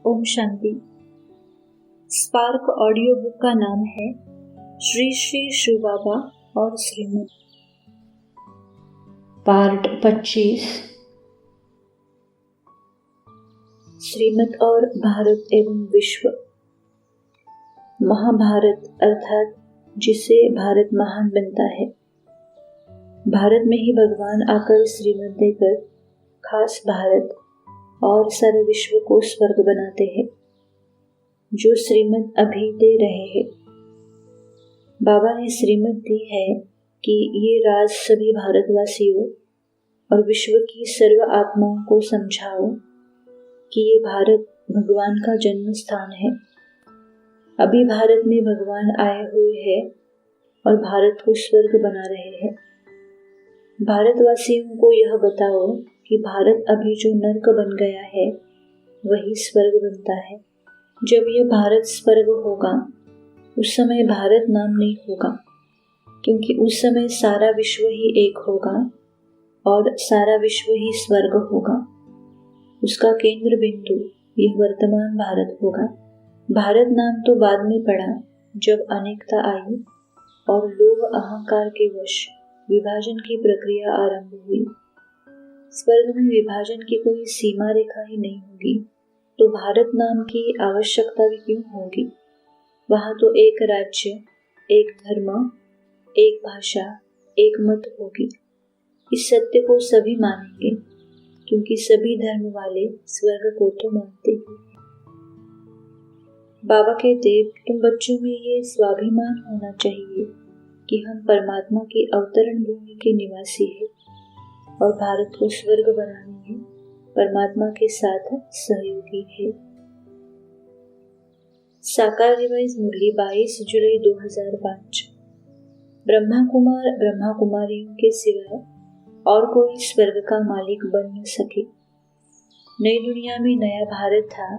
Om Shanti. Spark audio book का नाम है श्री श्री शिव बाबा और श्रीमत, पार्ट 25। श्रीमत और भारत एवं विश्व। महाभारत अर्थात जिससे भारत महान बनता है। भारत में ही भगवान आकर श्रीमत देकर खास भारत और सारे विश्व को स्वर्ग बनाते हैं, जो श्रीमत अभी दे रहे हैं। बाबा ने श्रीमत दी है कि ये राज सभी भारतवासियों और विश्व की सर्व आत्माओं को समझाओ कि ये भारत भगवान का जन्म स्थान है। अभी भारत में भगवान आए हुए हैं और भारत को स्वर्ग बना रहे हैं। भारतवासियों को यह बताओ कि भारत अभी जो नर्क बन गया है वही स्वर्ग बनता है। जब यह भारत स्वर्ग होगा उस समय भारत नाम नहीं होगा, क्योंकि उस समय सारा विश्व ही एक होगा और सारा विश्व ही स्वर्ग होगा। उसका केंद्र बिंदु यह वर्तमान भारत होगा। भारत नाम तो बाद में पड़ा, जब अनेकता आई और लोभ अहंकार के वश विभाजन की प्रक्रिया आरंभ हुई। स्वर्ग में विभाजन की कोई सीमा रेखा ही नहीं होगी, तो भारत नाम की आवश्यकता भी क्यों होगी। वहां तो एक राज्य, एक धर्म, एक भाषा, एक मत होगी। इस सत्य को सभी मानेंगे, क्योंकि सभी धर्म वाले स्वर्ग को तो मानते ही हैं। बाबा कहते, तुम बच्चों में ये स्वाभिमान होना चाहिए कि हम परमात्मा की अवतरण भूमि के निवासी हैं और भारत को स्वर्ग बनाने में परमात्मा के साथ सहयोगी है। साकार रिवाइज मुरली 22 जुलाई 2005। ब्रह्मा कुमार ब्रह्मा कुमारियों के सिवाय और कोई स्वर्ग का मालिक बन न सके। नई दुनिया में नया भारत था,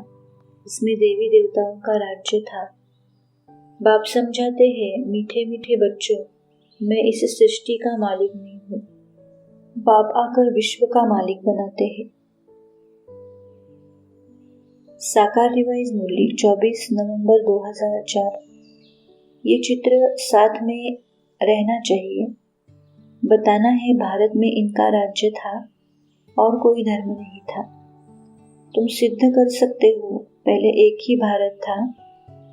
इसमें देवी देवताओं का राज्य था। बाप समझाते हैं, मीठे मीठे बच्चों, मैं इस सृष्टि का मालिक नहीं हूँ। बाप आकर विश्व का मालिक बनाते हैं। साकार रिवाइज मुरली 24 नवंबर 2004। ये चित्र साथ में रहना चाहिए। बताना है भारत में इनका राज्य था और कोई धर्म नहीं था। तुम सिद्ध कर सकते हो, पहले एक ही भारत था,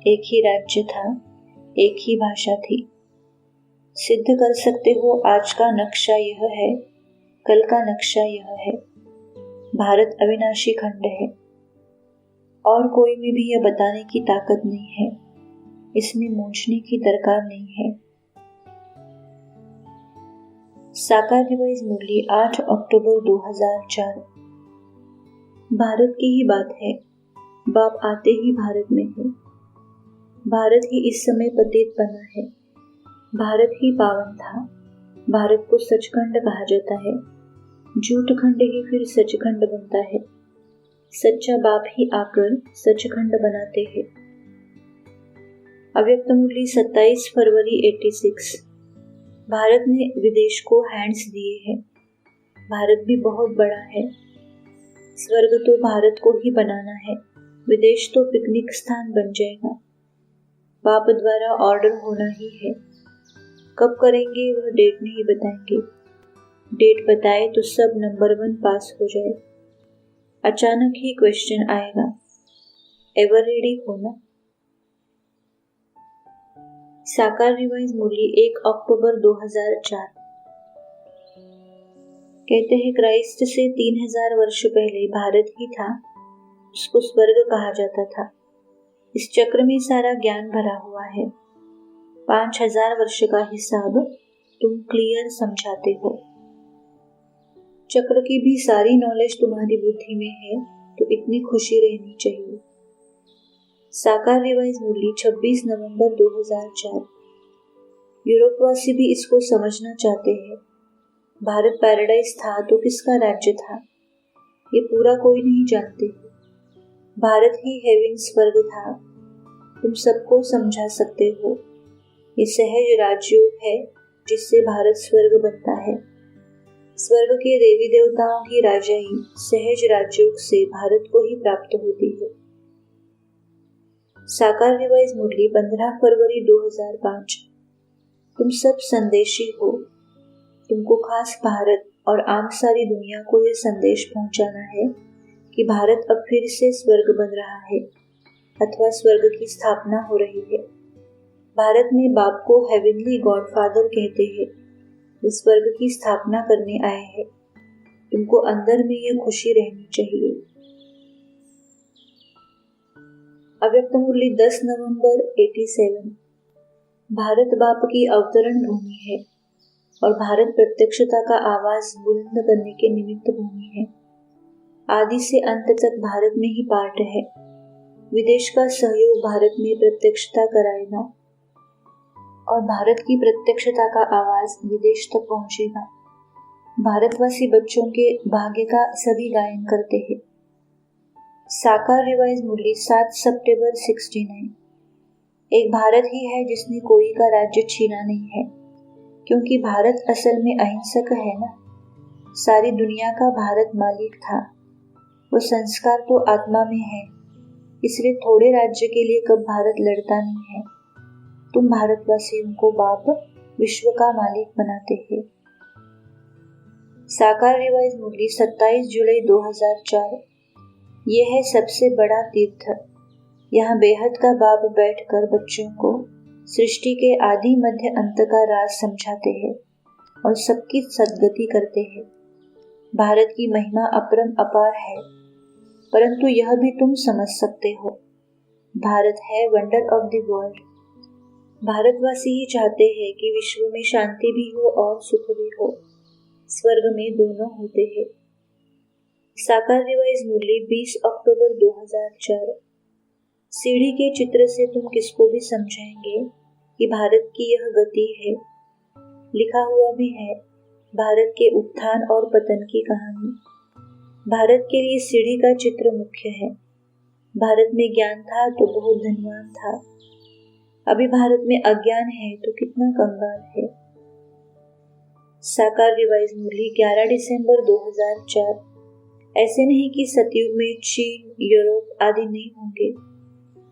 एक ही राज्य था, एक ही भाषा थी। सिद्ध कर सकते हो आज का नक्शा यह है, कल का नक्शा यह है। भारत अविनाशी खंड है और कोई में भी यह बताने की ताकत नहीं है। इसमें मूंझने की दरकार नहीं है। साकार रिवाइज मुरली 8 अक्टूबर 2004। भारत की ही बात है। बाप आते ही भारत में है। भारत ही इस समय पतित बना है। भारत ही पावन था। भारत को सचखंड कहा जाता है। झूठ खंड ही फिर सचखंड बनता है। सच्चा बाप ही आकर सचखंड बनाते हैं। अव्यक्त मुरली 27 फरवरी 86। भारत ने विदेश को हैंड्स दिए हैं। भारत भी बहुत बड़ा है। स्वर्ग तो भारत को ही बनाना है, विदेश तो पिकनिक स्थान बन जाएगा। बाप द्वारा ऑर्डर होना ही है। कब करेंगे वह डेट नहीं बताएंगे। डेट बताए तो सब नंबर 1 पास हो जाए। अचानक ही क्वेश्चन आएगा, एवर रेडी होना। साकार रिवाइज मुरली 1 अक्टूबर 2004। कहते हैं क्राइस्ट से 3000 वर्ष पहले भारत ही था, उसको स्वर्ग कहा जाता था। इस चक्र में सारा ज्ञान भरा हुआ है। 5000 वर्ष का हिसाब तुम क्लियर समझाते हो। चक्र की भी सारी नॉलेज तुम्हारी बुद्धि में है, तो इतनी खुशी रहनी चाहिए। साकार रिवाइज मुरली 26 नवंबर 2004। यूरोपवासी भी इसको समझना चाहते हैं। भारत पैराडाइज था तो किसका राज्य था, ये पूरा कोई नहीं जानते। भारत ही हेवन स्वर्ग था। तुम सबको समझा सकते हो। ये सहज राजयोग है जिससे भारत स्वर्ग बनता है। स्वर्ग के देवी देवताओं की राजाई सहज राजयोग से भारत को ही प्राप्त होती है। साकार रिवाइज मुरली 15 फरवरी 2005। तुम सब संदेशी हो। तुमको खास भारत और आम सारी दुनिया को यह संदेश पहुंचाना है कि भारत अब फिर से स्वर्ग बन रहा है अथवा स्वर्ग की स्थापना हो रही है। भारत में बाप को हेवनली गॉडफादर कहते हैं। वे स्वर्ग की स्थापना करने आए हैं। तुमको अंदर में यह खुशी रहनी चाहिए। अव्यक्त मुरली 10 नवंबर 87। भारत बाप की अवतरण भूमि है और भारत प्रत्यक्षता का आवाज बुलंद करने के निमित्त भूमि है। आदि से अंत तक भारत में ही पाठ है। विदेश का सहयोग भारत में प्रत्यक्षता कराएगा और भारत की प्रत्यक्षता का आवाज विदेश तक पहुंचेगा। भारतवासी बच्चों के भाग्य का सभी गायन करते हैं। साकार रिवाइज मुरली 7 सितंबर 69। एक भारत ही है जिसने कोई का राज्य छीना नहीं है, क्योंकि भारत असल में अहिंसक है ना। सारी दुनिया का भारत मालिक था। वो संस्कार तो आत्मा में है, इसलिए थोड़े राज्य के लिए कब भारत लड़ता नहीं है। तुम भारतवासियों को बाप विश्व का मालिक बनाते हैं। साकार रिवाइज मुरली 27 जुलाई 2004। यह है सबसे बड़ा तीर्थ। यहाँ बेहद का बाप बैठकर बच्चों को सृष्टि के आदि मध्य अंत का राज समझाते हैं और सबकी सद्गति करते हैं। भारत की महिमा अपरम अपार है, परंतु यह भी तुम समझ सकते हो, भारत है वंडर ऑफ द वर्ल्ड। भारतवासी ही चाहते हैं कि विश्व में शांति भी हो और सुख भी हो। स्वर्ग में दोनों होते हैं। साकार रिवाइज मुरली 20 अक्टूबर 2004। सीढ़ी के चित्र से तुम किसको भी समझाएंगे कि भारत की यह गति है। लिखा हुआ भी है भारत के उत्थान और पतन की कहानी। भारत के लिए सीढ़ी का चित्र मुख्य है। भारत में ज्ञान था तो बहुत धनवान था। अभी भारत में अज्ञान है तो कितना कंगाल है। साकार रिवाइज मुरली 11 दिसंबर 2004। ऐसे नहीं कि सतयुग में चीन, यूरोप आदि नहीं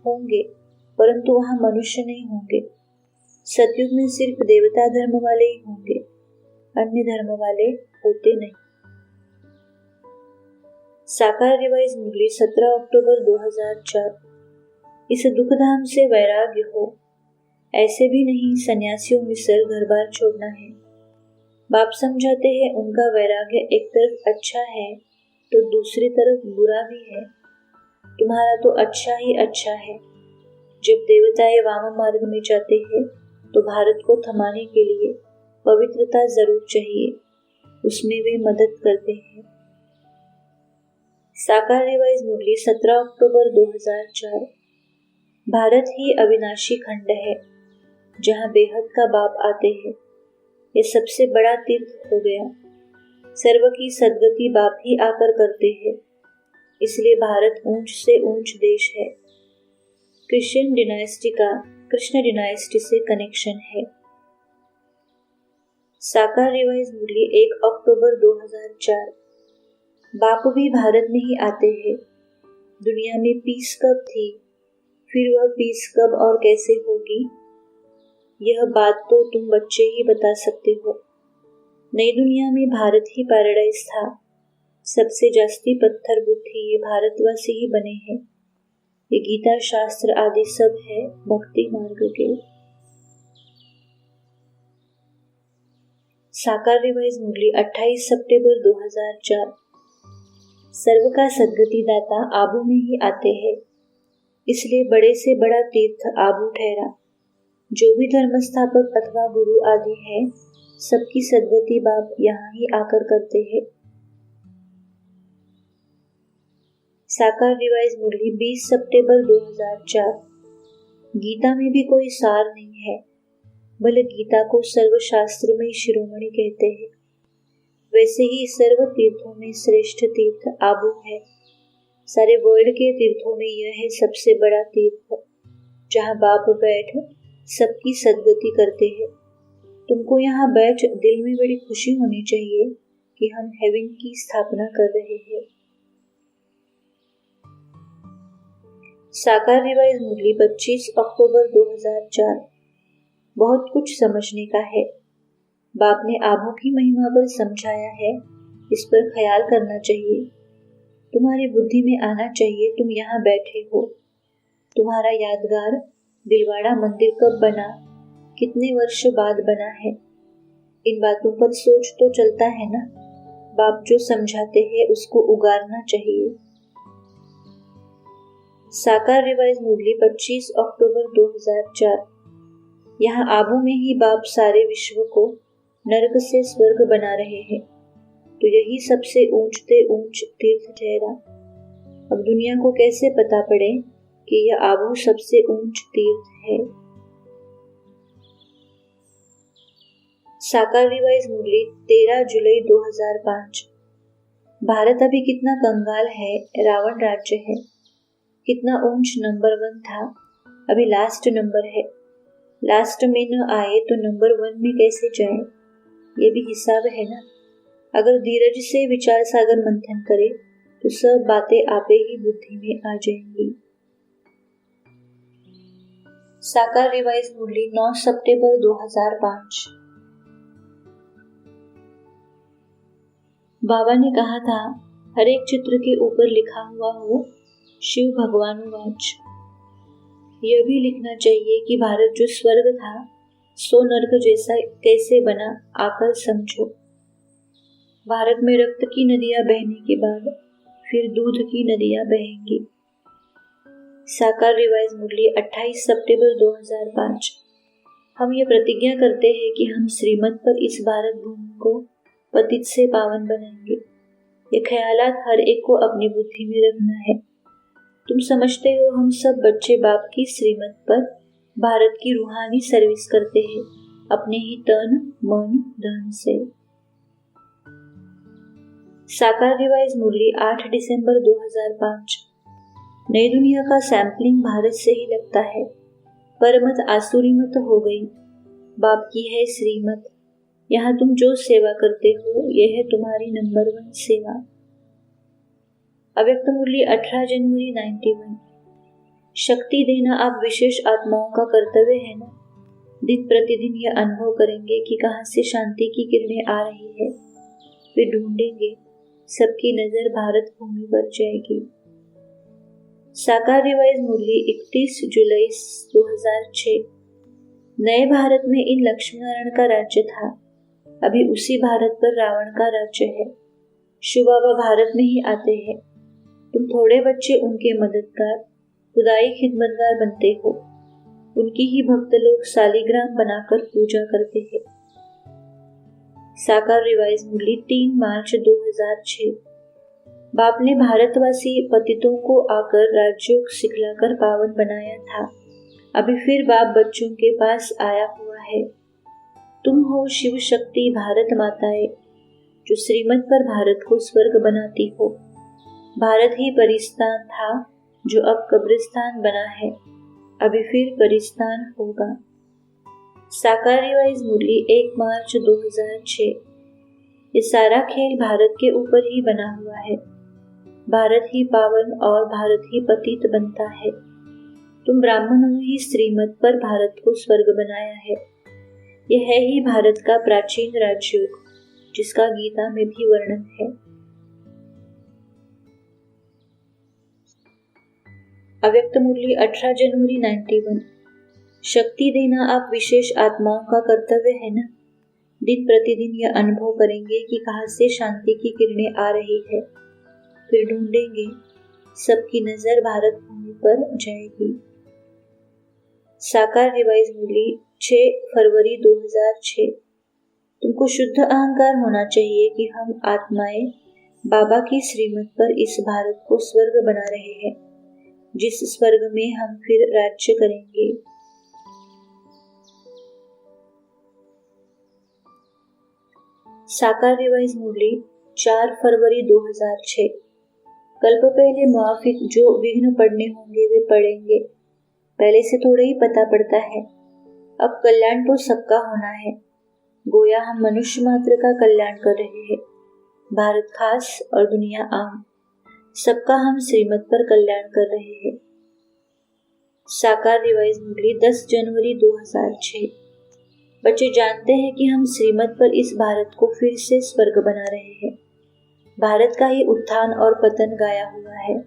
होंगे, परंतु वहां मनुष्य नहीं होंगे। सतयुग में सिर्फ देवता धर्म वाले ही होंगे, अन्य धर्म वाले होते नहीं। साकार रिवाइज मुरली 17 अक्टूबर 2004। इस दुखधाम से वैराग्य हो। ऐसे भी नहीं सन्यासियों में सर घर बार छोड़ना है। बाप समझाते हैं उनका वैराग्य एक तरफ अच्छा है तो दूसरी तरफ बुरा भी है। तुम्हारा तो अच्छा ही अच्छा है। जब देवताएं वाम मार्ग में जाते हैं तो भारत को थमाने के लिए पवित्रता जरूर चाहिए, उसमें वे मदद करते हैं। साकार रिवाइज मुरली 17 अक्टूबर 2004। भारत ही अविनाशी खंड है जहाँ बेहद का बाप आते हैं। यह सबसे बड़ा तीर्थ हो गया। सर्व की सद्गति बाप ही आकर करते हैं, इसलिए भारत ऊंच से ऊंच देश है। क्रिश्चियन डिनाइस्टी का कृष्ण डिनाइस्टी से कनेक्शन है। साकार रिवाइज मुरली 1 अक्टूबर 2004। बाप भी भारत में ही आते हैं। दुनिया में पीस कब थी, फिर वह पीस कब और कैसे होगी, यह बात तो तुम बच्चे ही बता सकते हो। नई दुनिया में भारत ही पैराडाइज था। सबसे जास्ती पत्थर बुद्धि ये भारतवासी ही बने हैं। ये गीता शास्त्र आदि सब है भक्ति मार्ग के। साकार रिवाइज मुरली 28 सितंबर 2004। सर्व का सद्गति दाता आबू में ही आते हैं, इसलिए बड़े से बड़ा तीर्थ आबू ठहरा। जो भी धर्म स्थापक अथवा गुरु आदि है, सबकी सद्गति बाप यहाँ ही आकर करते हैं। साकार रिवाइज मुरली 20 सितंबर 2004। गीता में भी कोई सार नहीं है, भले गीता को सर्व शास्त्रों में शिरोमणि कहते हैं, वैसे ही सर्व तीर्थों में श्रेष्ठ तीर्थ आबू है। सारे वर्ल्ड के तीर्थों में यह है सबसे बड़ा तीर्थ, जहाँ बाप बैठ सबकी सद्गति करते हैं। तुमको यहाँ बैठ दिल में बड़ी खुशी होनी चाहिए कि हम हेवन की स्थापना कर रहे हैं। साकार रिवाइज मुरली 25 अक्टूबर 2004। बहुत कुछ समझने का है। बाप ने आभों की महिमा पर समझाया है, इस पर ख्याल करना चाहिए। तुम्हारी बुद्धि में आना चाहिए तुम यहाँ बैठे हो। तुम्हारा यादगार दिलवाड़ा मंदिर कब बना, कितने वर्ष बाद बना है, इन बातों पर सोच तो चलता है ना। बाप जो समझाते हैं उसको उगारना चाहिए। साकार रिवाइज मुरली 25 अक्टूबर 2004। यहाँ आबू में ही बाप सारे विश्व को नरक से स्वर्ग बना रहे हैं, तो यही सबसे ऊंचते ऊंच तीर्थ ठहरा। अब दुनिया को कैसे पता पड़े कि यह आबू सबसे ऊंच तीर्थ है। साकार रिवाइज मुरली 13 जुलाई 2005। भारत अभी कितना कंगाल है, रावण राज्य है। कितना ऊंच नंबर 1 था, अभी लास्ट नंबर है। लास्ट में न आए तो नंबर 1 में कैसे जाए, ये भी हिसाब है ना। अगर धीरज से विचार सागर मंथन करे तो सब बातें आपे ही बुद्धि में आ जाएंगी। साकार रिवाइज मुरली 9 सितंबर 2005। बाबा ने कहा था, हर एक चित्र के ऊपर लिखा हुआ हो शिव भगवानुवाच। यह भी लिखना चाहिए कि भारत जो स्वर्ग था सो नरक जैसा कैसे बना, आकर समझो। भारत में रक्त की नदियां बहने के बाद फिर दूध की नदियां बहेंगी। साकार रिवाइज मुरली 28 सितंबर 2005। हम ये प्रतिज्ञा करते हैं कि हम श्रीमत पर इस भारत भूमि को पतित से पावन बनाएंगे। ये ख्यालात हर एक को अपनी बुद्धि में रखना है। तुम समझते हो हम सब बच्चे बाप की श्रीमत पर भारत की रूहानी सर्विस करते हैं, अपने ही तन मन धन से। साकार रिवाइज मुरली 8 दिसंबर 2005। नई दुनिया का सैंपलिंग भारत से ही लगता है, पर मत आसुरी मत हो गई। बाप की है श्रीमत, यहाँ तुम जो सेवा करते हो यह है तुम्हारी नंबर 1 सेवा। अव्यक्त मुरली 18 जनवरी 91। शक्ति देना आप विशेष आत्माओं का कर्तव्य है ना। दिन प्रतिदिन यह अनुभव करेंगे कि कहाँ से शांति की किरणें आ रही है, फिर ढूंढेंगे, सबकी नजर भारत भूमि पर जाएगी। साकार रिवाइज मुरली 31 जुलाई 2006। नए भारत में इन लक्ष्मी नारायण का राज्य था, अभी उसी भारत पर रावण का राज्य है। शिव बाबा भारत में ही आते हैं। तुम थोड़े बच्चे उनके मददगार, खुदाई खिदमतगार बनते हो। उनकी ही भक्त लोग सालीग्राम बनाकर पूजा करते हैं। साकार रिवाइज मुरली 3 मार्च 2006। बाप ने भारतवासी पतितों को आकर राजयोग सिखलाकर पावन बनाया था, अभी फिर बाप बच्चों के पास आया हुआ है। तुम हो शिव शक्ति भारत माताएं, जो श्रीमत पर भारत को स्वर्ग बनाती हो। भारत ही परिस्तान था जो अब कब्रिस्तान बना है, अभी फिर परिस्तान होगा। साकार रिवाइज मुरली 1 मार्च 2006। ये सारा खेल भारत के ऊपर ही बना हुआ है। भारत ही पावन और भारत ही पतित बनता है। तुम ब्राह्मणों ने ही श्रीमत पर भारत को स्वर्ग बनाया है। यह है ही भारत का प्राचीन राजयोग, जिसका गीता में भी वर्णन है। अव्यक्त मुरली 18 जनवरी 91। शक्ति देना आप विशेष आत्माओं का कर्तव्य है ना। दिन प्रतिदिन यह अनुभव करेंगे कि कहाँ से शांति की किरणें आ रही है, फिर ढूंढेंगे, सबकी नजर भारत भूमि पर जाएगी। साकार रिवाइज मुरली 6 फरवरी 2006। तुमको शुद्ध अहंकार होना चाहिए कि हम आत्माएं बाबा की श्रीमत पर इस भारत को स्वर्ग बना रहे हैं, जिस स्वर्ग में हम फिर राज्य करेंगे। साकार रिवाइज मुरली 4 फरवरी 2006। कल्प पहले मुआफिक जो विघ्न पड़ने होंगे वे पड़ेंगे, पहले से थोड़ा ही पता पड़ता है। अब कल्याण तो सबका होना है, गोया हम मनुष्य मात्र का कल्याण कर रहे हैं। भारत खास और दुनिया आम, सबका हम श्रीमत पर कल्याण कर रहे हैं। साकार रिवाइज मुरली 10 जनवरी 2006। बच्चे जानते हैं कि हम श्रीमत पर इस भारत को फिर से स्वर्ग बना रहे हैं। भारत का ही उत्थान और पतन गाया हुआ है।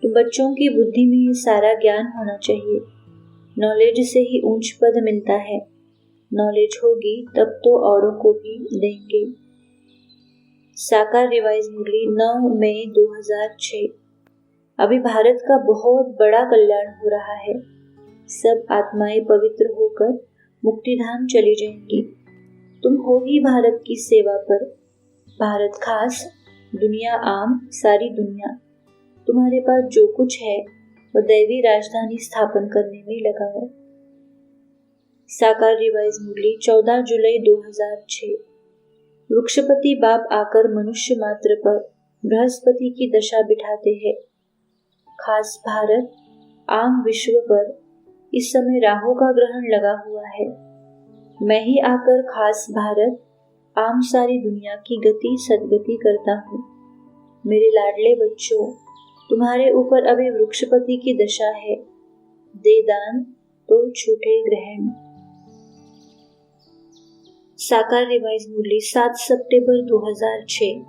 तो बच्चों की बुद्धि में ये सारा ज्ञान होना चाहिए। नॉलेज से ही ऊंच पद मिलता है। नॉलेज होगी तब तो औरों को भी देंगे। साकार रिवाइज मुरली 9 मई 2006। अभी भारत का बहुत बड़ा कल्याण हो रहा है। सब आत्माएं पवित्र होकर मुक्तिधाम चली जाएंगी। तुम हो ही भारत की सेवा पर। भारत खास, दुनिया आम, सारी दुनिया। तुम्हारे पास जो कुछ है वह दैवी राजधानी स्थापन करने में लगाओ। साकार रिवाइज मुरली 14 जुलाई 2006। वृक्षपति बाप आकर मनुष्य मात्र पर बृहस्पति की दशा बिठाते हैं। खास भारत, आम विश्व पर इस समय राहु का ग्रहण लगा हुआ है। मैं ही आकर खास भारत, आम सारी दुनिया की गति सदगति करता हूँ। मेरे लाडले बच्चों, तुम्हारे ऊपर अभी वृक्षपति की दशा है। दे दान तो छूटे ग्रहण। साकार रिवाइज मुरली 7 सितंबर 2006।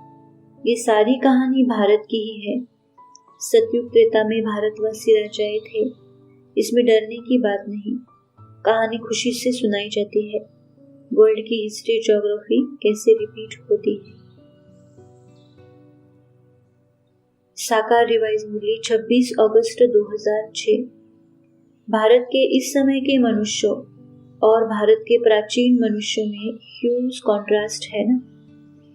ये सारी कहानी भारत की ही है। सतयुग त्रेता में भारतवासी राजाएं थे। इसमें डरने की बात नहीं। कहानी खुशी से सुनाई जाती है। वर्ल्ड की हिस्ट्री ज्योग्राफी कैसे रिपीट होती है। साकार रिवाइज मुरली 26 अगस्त 2006। भारत के इस समय के मनुष्यों और भारत के प्राचीन मनुष्यों में ह्यूज कॉन्ट्रास्ट है ना।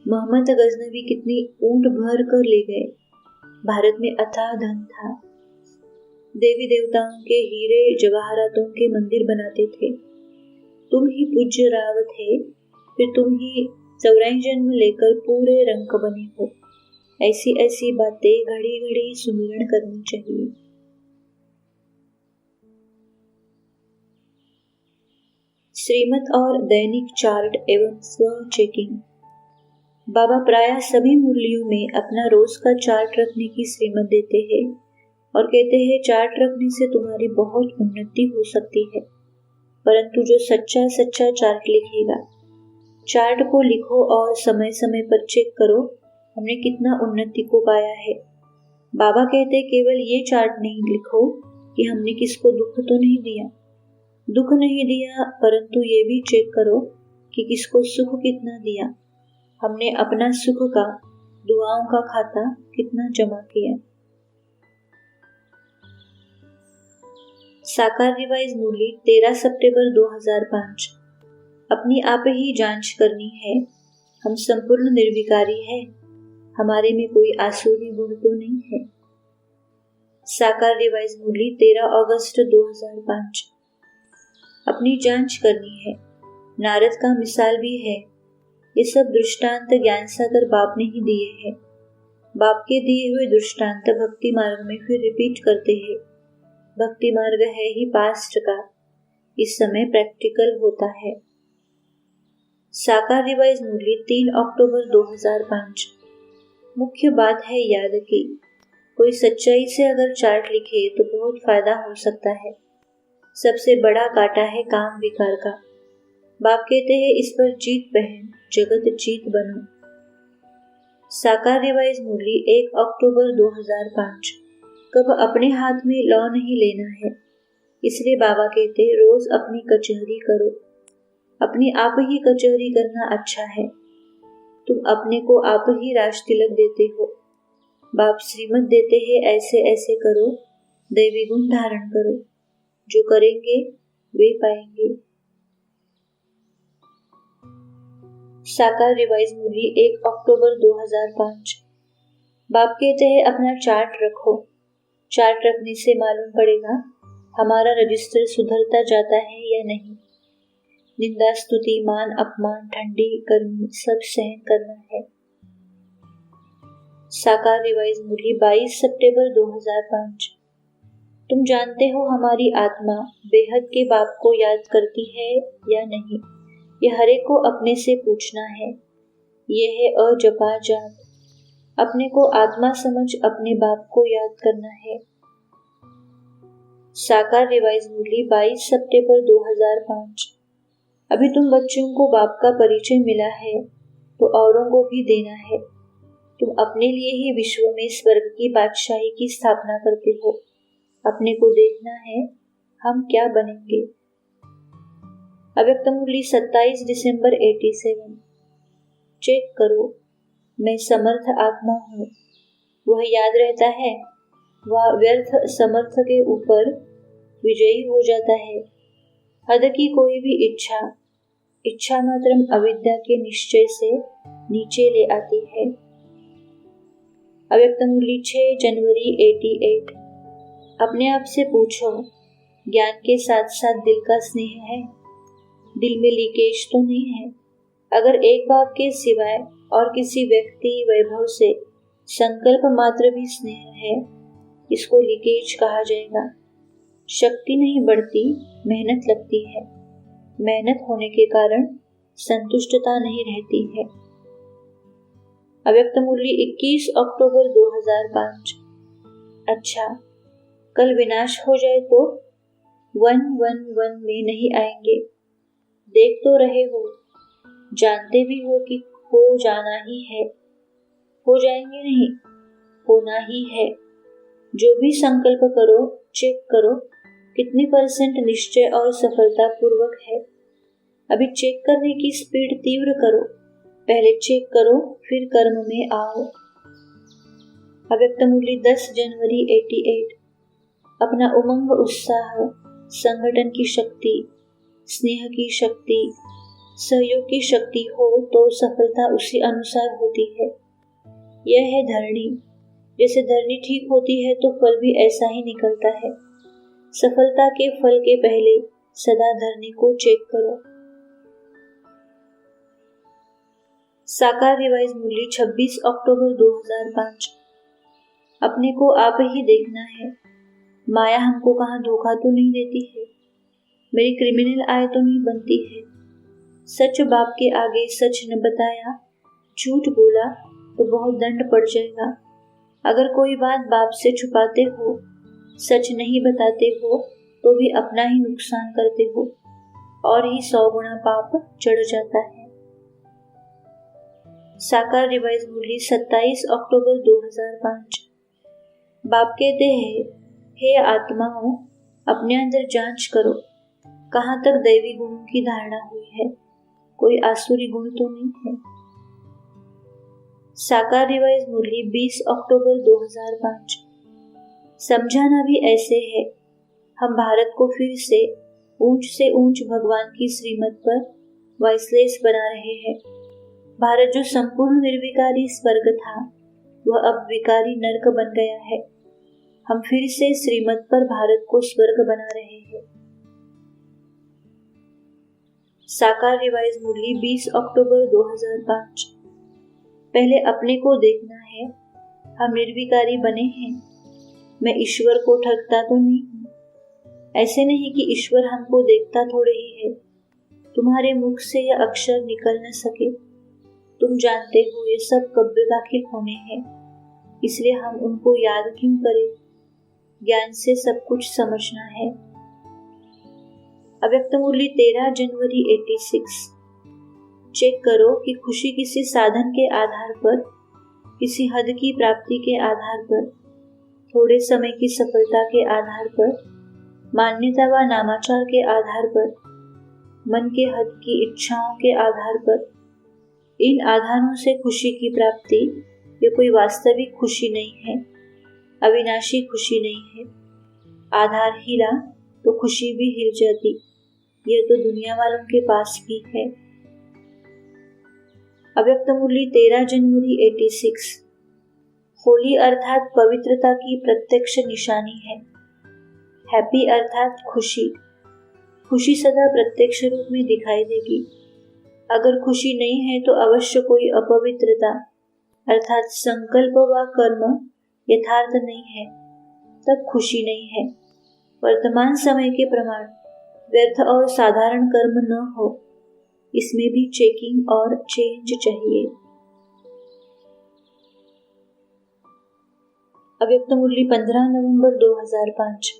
मोहम्मद गजनवी कितनी ऊंट भर कर ले गए। भारत में अथाह धन था। देवी देवताओं के हीरे जवाहरातों के मंदिर बनाते थे। तुम ही पूज्य राव थे, फिर तुम ही 84 जन्म लेकर पूरे रंग बने हो। ऐसी ऐसी बातें घड़ी घड़ी सुमिरन करनी चाहिए। श्रीमत और दैनिक चार्ट एवं स्व चेकिंग। बाबा प्रायः सभी मुरलियों में अपना रोज का चार्ट रखने की श्रीमत देते हैं और कहते हैं चार्ट रखने से तुम्हारी बहुत उन्नति हो सकती है। परंतु जो सच्चा सच्चा चार्ट लिखेगा, चार्ट को लिखो और समय समय पर चेक करो हमने कितना उन्नति को पाया है। बाबा कहते केवल ये चार्ट नहीं लिखो कि हमने किसको दुख तो नहीं दिया। दुख नहीं दिया, परंतु ये भी चेक करो कि किसको सुख कितना दिया। हमने अपना सुख का, दुआओं का खाता कितना जमा किया। साकार रिवाइज मुरली 13 सितंबर 2005। अपनी आप ही जांच करनी है। हम संपूर्ण निर्विकारी है। हमारे में कोई आसुरी गुण तो नहीं है। साकार रिवाइज मुरली 13 अगस्त 2005। अपनी जांच करनी है। नारद का मिसाल भी है। ये सब दृष्टांत ज्ञान सागर बाप ने ही दिए हैं। बाप के दिए हुए दृष्टांत भक्ति मार्ग में फिर रिपीट करते हैं। भक्ति मार्ग है ही पास्ट का, इस समय प्रैक्टिकल होता है। साकार रिवाइज मुरली 3 अक्टूबर 2005। मुख्य बात है याद की। कोई सच्चाई से अगर चार्ट लिखे तो बहुत फायदा हो सकता है। सबसे बड़ा कांटा है काम विकार का। बाप कहते हैं इस पर जीत पहन, जगत जीत बनो। साकार रिवाइज मुरली 1 अक्टूबर 2005। कब अपने हाथ में लॉ नहीं लेना है। इसलिए बाबा कहते रोज अपनी कचहरी करो। अपनी आप ही कचहरी करना अच्छा है। तुम अपने को आप ही राज तिलक देते हो। बाप श्रीमत देते हैं ऐसे ऐसे करो, दैवी गुण धारण करो। जो करेंगे वे पाएंगे। साकार रिवाइज मुरली 1 अक्टूबर 2005। बाप कहते हैं अपना चार्ट रखो। चार्ट रखने से मालूम पड़ेगा हमारा रजिस्टर सुधरता जाता है या नहीं। निंदा स्तुति मान अपमान ठंडी गर्मी सब सहन करना है। साकार रिवाइज मुरली 22 सितंबर 2005। तुम जानते हो हमारी आत्मा बेहद के बाप को याद करती है या नहीं। यह हर एक को अपने से पूछना है। यह है अजपा जाप। अपने को आत्मा समझ अपने बाप को याद करना है। साकार रिवाइज मूली 22 सितंबर 2005। अभी तुम बच्चों को बाप का परिचय मिला है तो औरों को भी देना है। तुम अपने लिए ही विश्व में स्वर्ग की बादशाही की स्थापना करते हो। अपने को देखना है हम क्या बनेंगे। अव्यक्त मूली 27 दिसंबर 87। चेक करो, मैं समर्थ आत्मा हूँ। वह याद रहता है, वह व्यर्थ समर्थ के ऊपर विजयी हो जाता है। हद की कोई भी इच्छा मात्रम अविद्या के निश्चय से नीचे ले आती है। अव्यक्त मूली 6 जनवरी 88। अपने आप से पूछो, ज्ञान के साथ साथ दिल का स्नेह है? दिल में लीकेज तो नहीं है? अगर एक बाप के सिवाय और किसी व्यक्ति वैभव से संकल्प मात्र भी स्नेह है, इसको लीकेज कहा जाएगा। शक्ति नहीं बढ़ती, मेहनत लगती है। मेहनत होने के कारण संतुष्टता नहीं रहती है। अव्यक्त मूल्य 21 अक्टूबर 2005। अच्छा, कल विनाश हो जाए तो 111 में नहीं आएंगे। देख तो रहे हो, जानते भी हो कि हो जाना ही है। हो जाएंगे नहीं, होना ही है। जो भी संकल्प करो, चेक करो कितनी % निश्चय और सफलता पूर्वक है। अभी चेक करने की स्पीड तीव्र करो। पहले चेक करो, फिर कर्म में आओ। अव्यक्त मूल्य 10 जनवरी 88। अपना उमंग, उत्साह, संगठन की शक्ति, स्नेह की शक्ति, सहयोग की शक्ति हो तो सफलता उसी अनुसार होती है। यह है धरनी। जैसे धरनी ठीक होती है तो फल भी ऐसा ही निकलता है। सफलता के फल के पहले सदा धरनी को चेक करो। साकार रिवाइज मूल्य 26 अक्टूबर 2005। अपने को आप ही देखना है। माया हमको कहाँ धोखा तो नहीं देती है। मेरी क्रिमिनल आय तो नहीं बनती है। सच बाप के आगे सच न बताया, झूठ बोला तो बहुत दंड पड़ जाएगा। अगर कोई बात बाप से छुपाते हो, सच नहीं बताते हो तो भी अपना ही नुकसान करते हो और ही 100 गुना पाप चढ़ जाता है। साकार रिवाइज मूल्य 27 अक्टूबर 2005। बाप कहते हैं, हे आत्माओं, अपने अंदर जांच करो, कहाँ तक दैवी गुणों की धारणा हुई है। कोई आसुरी गुण तो नहीं है। साकार रिवाइज मूल्य 20 अक्टूबर 2005। समझाना भी ऐसे है, हम भारत को फिर से ऊंच भगवान की श्रीमत पर वाइसलेस बना रहे हैं। भारत जो संपूर्ण निर्विकारी स्वर्ग था, वह अब विकारी नरक बन गया है। हम फिर से श्रीमत पर भारत को स्वर्ग बना रहे हैं। साकार रिवाइज मूल्य 20 अक्टूबर 2005। पहले अपने को देखना है, हम निर्विकारी बने हैं। मैं ईश्वर को ठगता तो नहीं हूँ। ऐसे नहीं कि ईश्वर हमको देखता थोड़े ही है। तुम्हारे मुख से यह अक्षर निकल न सके। तुम जानते हो ये सब कब दाखिल होने हैं, इसलिए हम उनको याद क्यों करें। ज्ञान से सब कुछ समझना है। अव्यक्त मूल्य 13 जनवरी 86। चेक करो कि खुशी किसी साधन के आधार पर, किसी हद की प्राप्ति के आधार पर, थोड़े समय की सफलता के आधार पर, मान्यता व नामाचार के आधार पर, मन के हद की इच्छाओं के आधार पर, इन आधारों से खुशी की प्राप्ति ये कोई वास्तविक खुशी नहीं है, अविनाशी खुशी नहीं है। आधार हिला तो खुशी भी हिल जाती। यह तो दुनिया वालों के पास भी है। अव्यक्त मूल्य 13 जनवरी 86। होली अर्थात पवित्रता की प्रत्यक्ष निशानी है। हैप्पी अर्थात खुशी। खुशी सदा प्रत्यक्ष रूप में दिखाई देगी। अगर खुशी नहीं है तो अवश्य कोई अपवित्रता अर्थात संकल्प व कर्म यथार्थ नहीं है, तब खुशी नहीं है। वर्तमान समय के प्रमाण व्यर्थ और साधारण कर्म न हो, इसमें भी चेकिंग और चेंज चाहिए। अव्यक्त मूल्य 15 नवंबर 2005।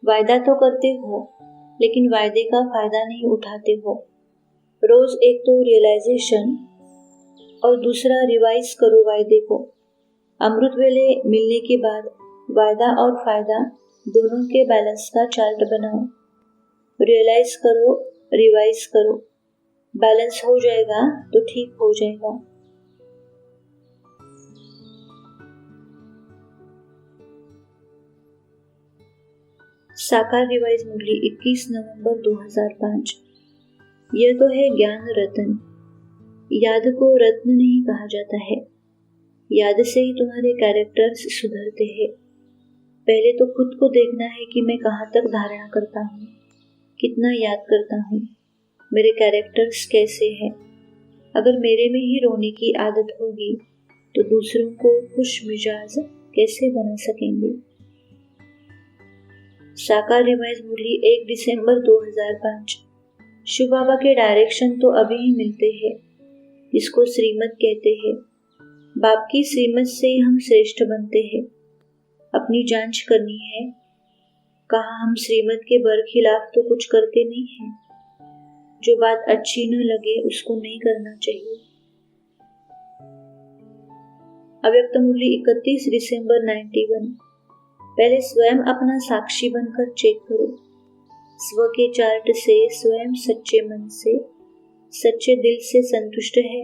वायदा तो करते हो लेकिन वायदे का फायदा नहीं उठाते हो। रोज एक तो रियलाइजेशन और दूसरा रिवाइज करो वायदे को। अमृत वेले मिलने के बाद वायदा और फायदा दोनों के बैलेंस का चार्ट बनाओ। रियलाइज करो, रिवाइज करो, बैलेंस हो जाएगा तो ठीक हो जाएगा। साकार रिवाइज मुरली 21 नवंबर 2005। यह तो है ज्ञान रत्न। याद को रत्न नहीं कहा जाता है। याद से ही तुम्हारे कैरेक्टर्स सुधरते हैं। पहले तो खुद को देखना है कि मैं कहाँ तक धारणा करता हूँ, कितना याद करता हूँ, मेरे कैरेक्टर्स कैसे हैं। अगर मेरे में ही रोने की आदत होगी तो दूसरों को खुश मिजाज कैसे बना सकेंगे। साकार रिवाइज मुरली 1 दिसंबर 2005। शिव बाबा के डायरेक्शन तो अभी ही मिलते हैं। इसको श्रीमत कहते हैं। बाप की श्रीमत से ही हम श्रेष्ठ बनते हैं। अपनी जांच करनी है। कहा हम श्रीमत के बरखिलाफ तो कुछ करते नहीं हैं। जो बात अच्छी न लगे उसको नहीं करना चाहिए। अव्यक्त मुरली 31 दिसंबर 91। पहले स्वयं अपना साक्षी बनकर चेक करो। स्व के चार्ट से स्वयं सच्चे मन से, सच्चे दिल से संतुष्ट है।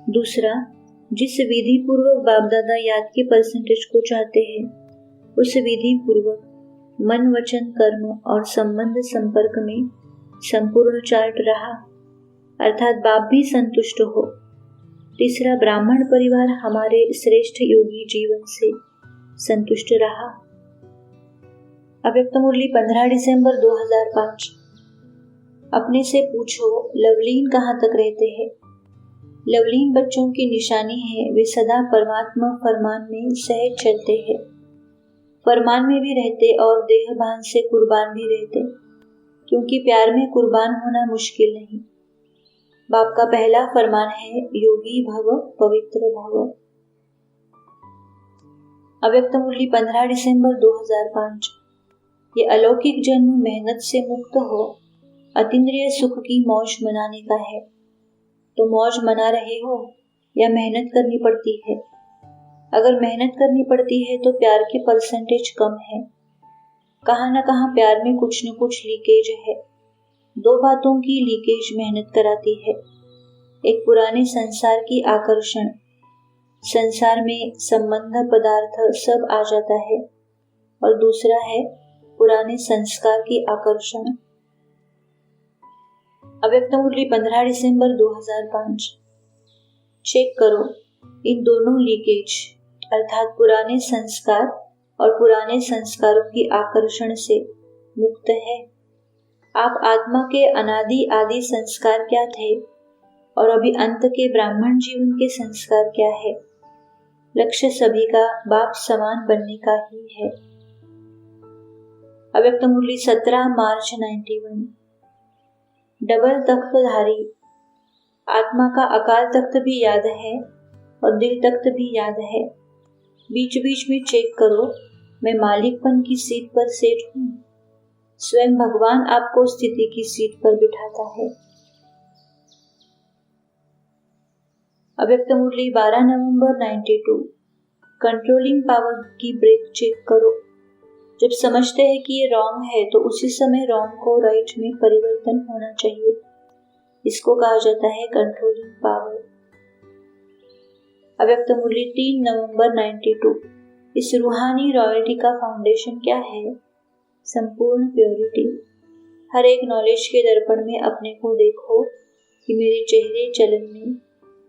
दूसरा, जिस विधि पूर्वक बाप दादा याद के परसेंटेज को चाहते हैं, उस विधि पूर्वक मन वचन कर्म और संबंध संपर्क में संपूर्ण चार्ट रहा, अर्थात बाप भी संतुष्ट हो। तीसरा, ब्राह्मण परिवार हमारे श्रेष्ठ योगी जीवन से संतुष्ट रहा। अव्यक्त मुरली 15 दिसंबर 2005। अपने से पूछो, लवलीन कहाँ तक रहते हैं। लवलीन बच्चों की निशानी है, वे सदा परमात्मा फरमान में सहज चलते हैं। फरमान में भी रहते और देहभान से कुर्बान भी रहते, क्योंकि प्यार में कुर्बान होना मुश्किल नहीं। बाप का पहला फरमान है, योगी भव पवित्र भव। अव्यक्त मुरली 15 दिसंबर 2005। ये अलौकिक जन्म मेहनत से मुक्त हो अतीन्द्रिय सुख की मौज मनाने का है। तो मौज मना रहे हो या मेहनत करनी पड़ती है। अगर मेहनत करनी पड़ती है तो प्यार के परसेंटेज कम है। कहाँ न कहाँ प्यार में कुछ न कुछ लीकेज है। दो बातों की लीकेज मेहनत कराती है। एक पुराने संसार की आकर्षण, संसार में संबंध पदार्थ सब आ जाता है, और दूसरा है पुराने संस्कार की आकर्षण। अव्यक्त मुरली 15 दिसंबर 2005। चेक करो इन दोनों लीकेज, अर्थात पुराने संस्कार और पुराने संस्कारों की आकर्षण से मुक्त है। आप आत्मा के अनादि आदि संस्कार क्या थे और अभी अंत के ब्राह्मण जीवन के संस्कार क्या है। लक्ष्य सभी का बाप समान बनने का ही है। अव्यक्त मुरली 17 मार्च 91। डबल तख्तधारी आत्मा का अकाल तख्त भी याद है और दिल तख्त भी याद है। बीच बीच में चेक करो, मैं मालिकपन की सीट पर सेठ हूँ। स्वयं भगवान आपको स्थिति की सीट पर बिठाता है। अव्यक्त मुरली 12 नवंबर 92। कंट्रोलिंग पावर की ब्रेक चेक करो। जब समझते हैं कि ये रॉन्ग है तो उसी समय रॉन्ग को राइट में परिवर्तन होना चाहिए। इसको कहा जाता है कंट्रोलिंग पावर। अव्यक्त मुरली 3 नवंबर 92। इस रूहानी रॉयल्टी का फाउंडेशन क्या है? संपूर्ण प्योरिटी। हर एक नॉलेज के दर्पण में अपने को देखो कि मेरे चेहरे चलन में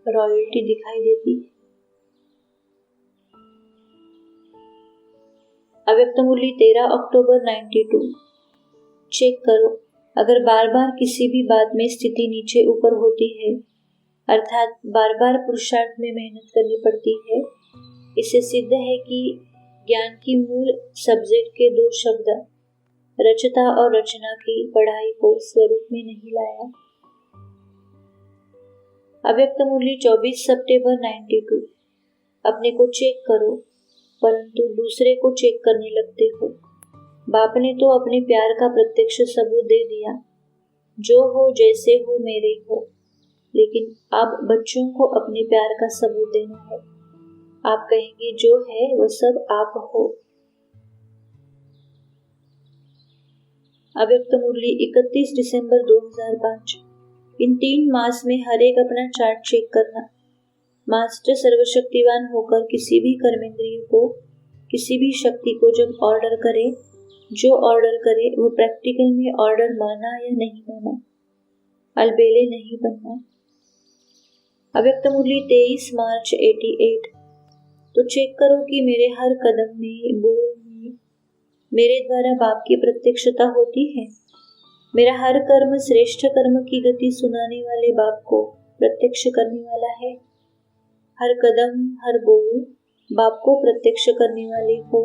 रॉयल्टी दिखाई देती है। अव्यक्त मुरली 13 अक्टूबर 92। चेक करो, अगर बार बार किसी भी बात में स्थिति नीचे ऊपर होती है, अर्थात बार बार पुरुषार्थ में मेहनत करनी पड़ती है, इससे सिद्ध है कि ज्ञान की मूल सब्जेक्ट के दो शब्द रचता और रचना की पढ़ाई को स्वरूप में नहीं लाया। अव्यक्त मुरली 24 सितंबर 92। अपने को चेक करो परंतु दूसरे को चेक करने लगते हो। बाप ने तो अपने प्यार का प्रत्यक्ष सबूत दे दिया, जो हो जैसे हो मेरे हो। लेकिन अब बच्चों को अपने प्यार का सबूत देना है। आप कहेंगे जो है वह सब आप हो। अव्यक्त मुरली 31 दिसंबर 2005। इन 3 मास में हर एक अपना चार्ट चेक करना। मास्टर सर्वशक्तिवान होकर किसी भी कर्मेंद्रिय को, किसी भी शक्ति को जब ऑर्डर करे, जो ऑर्डर करे वो प्रैक्टिकल में ऑर्डर माना या नहीं माना, अलबेले नहीं बनना। अव्यक्त मुरली 23 मार्च 88। तो चेक करो कि मेरे हर कदम में, बोल में मेरे द्वारा बाप की प्रत्यक्षता होती है। मेरा हर कर्म श्रेष्ठ कर्म की गति सुनाने वाले बाप को प्रत्यक्ष करने वाला है। हर कदम, हर बोल बाप को प्रत्यक्ष करने वाले हो,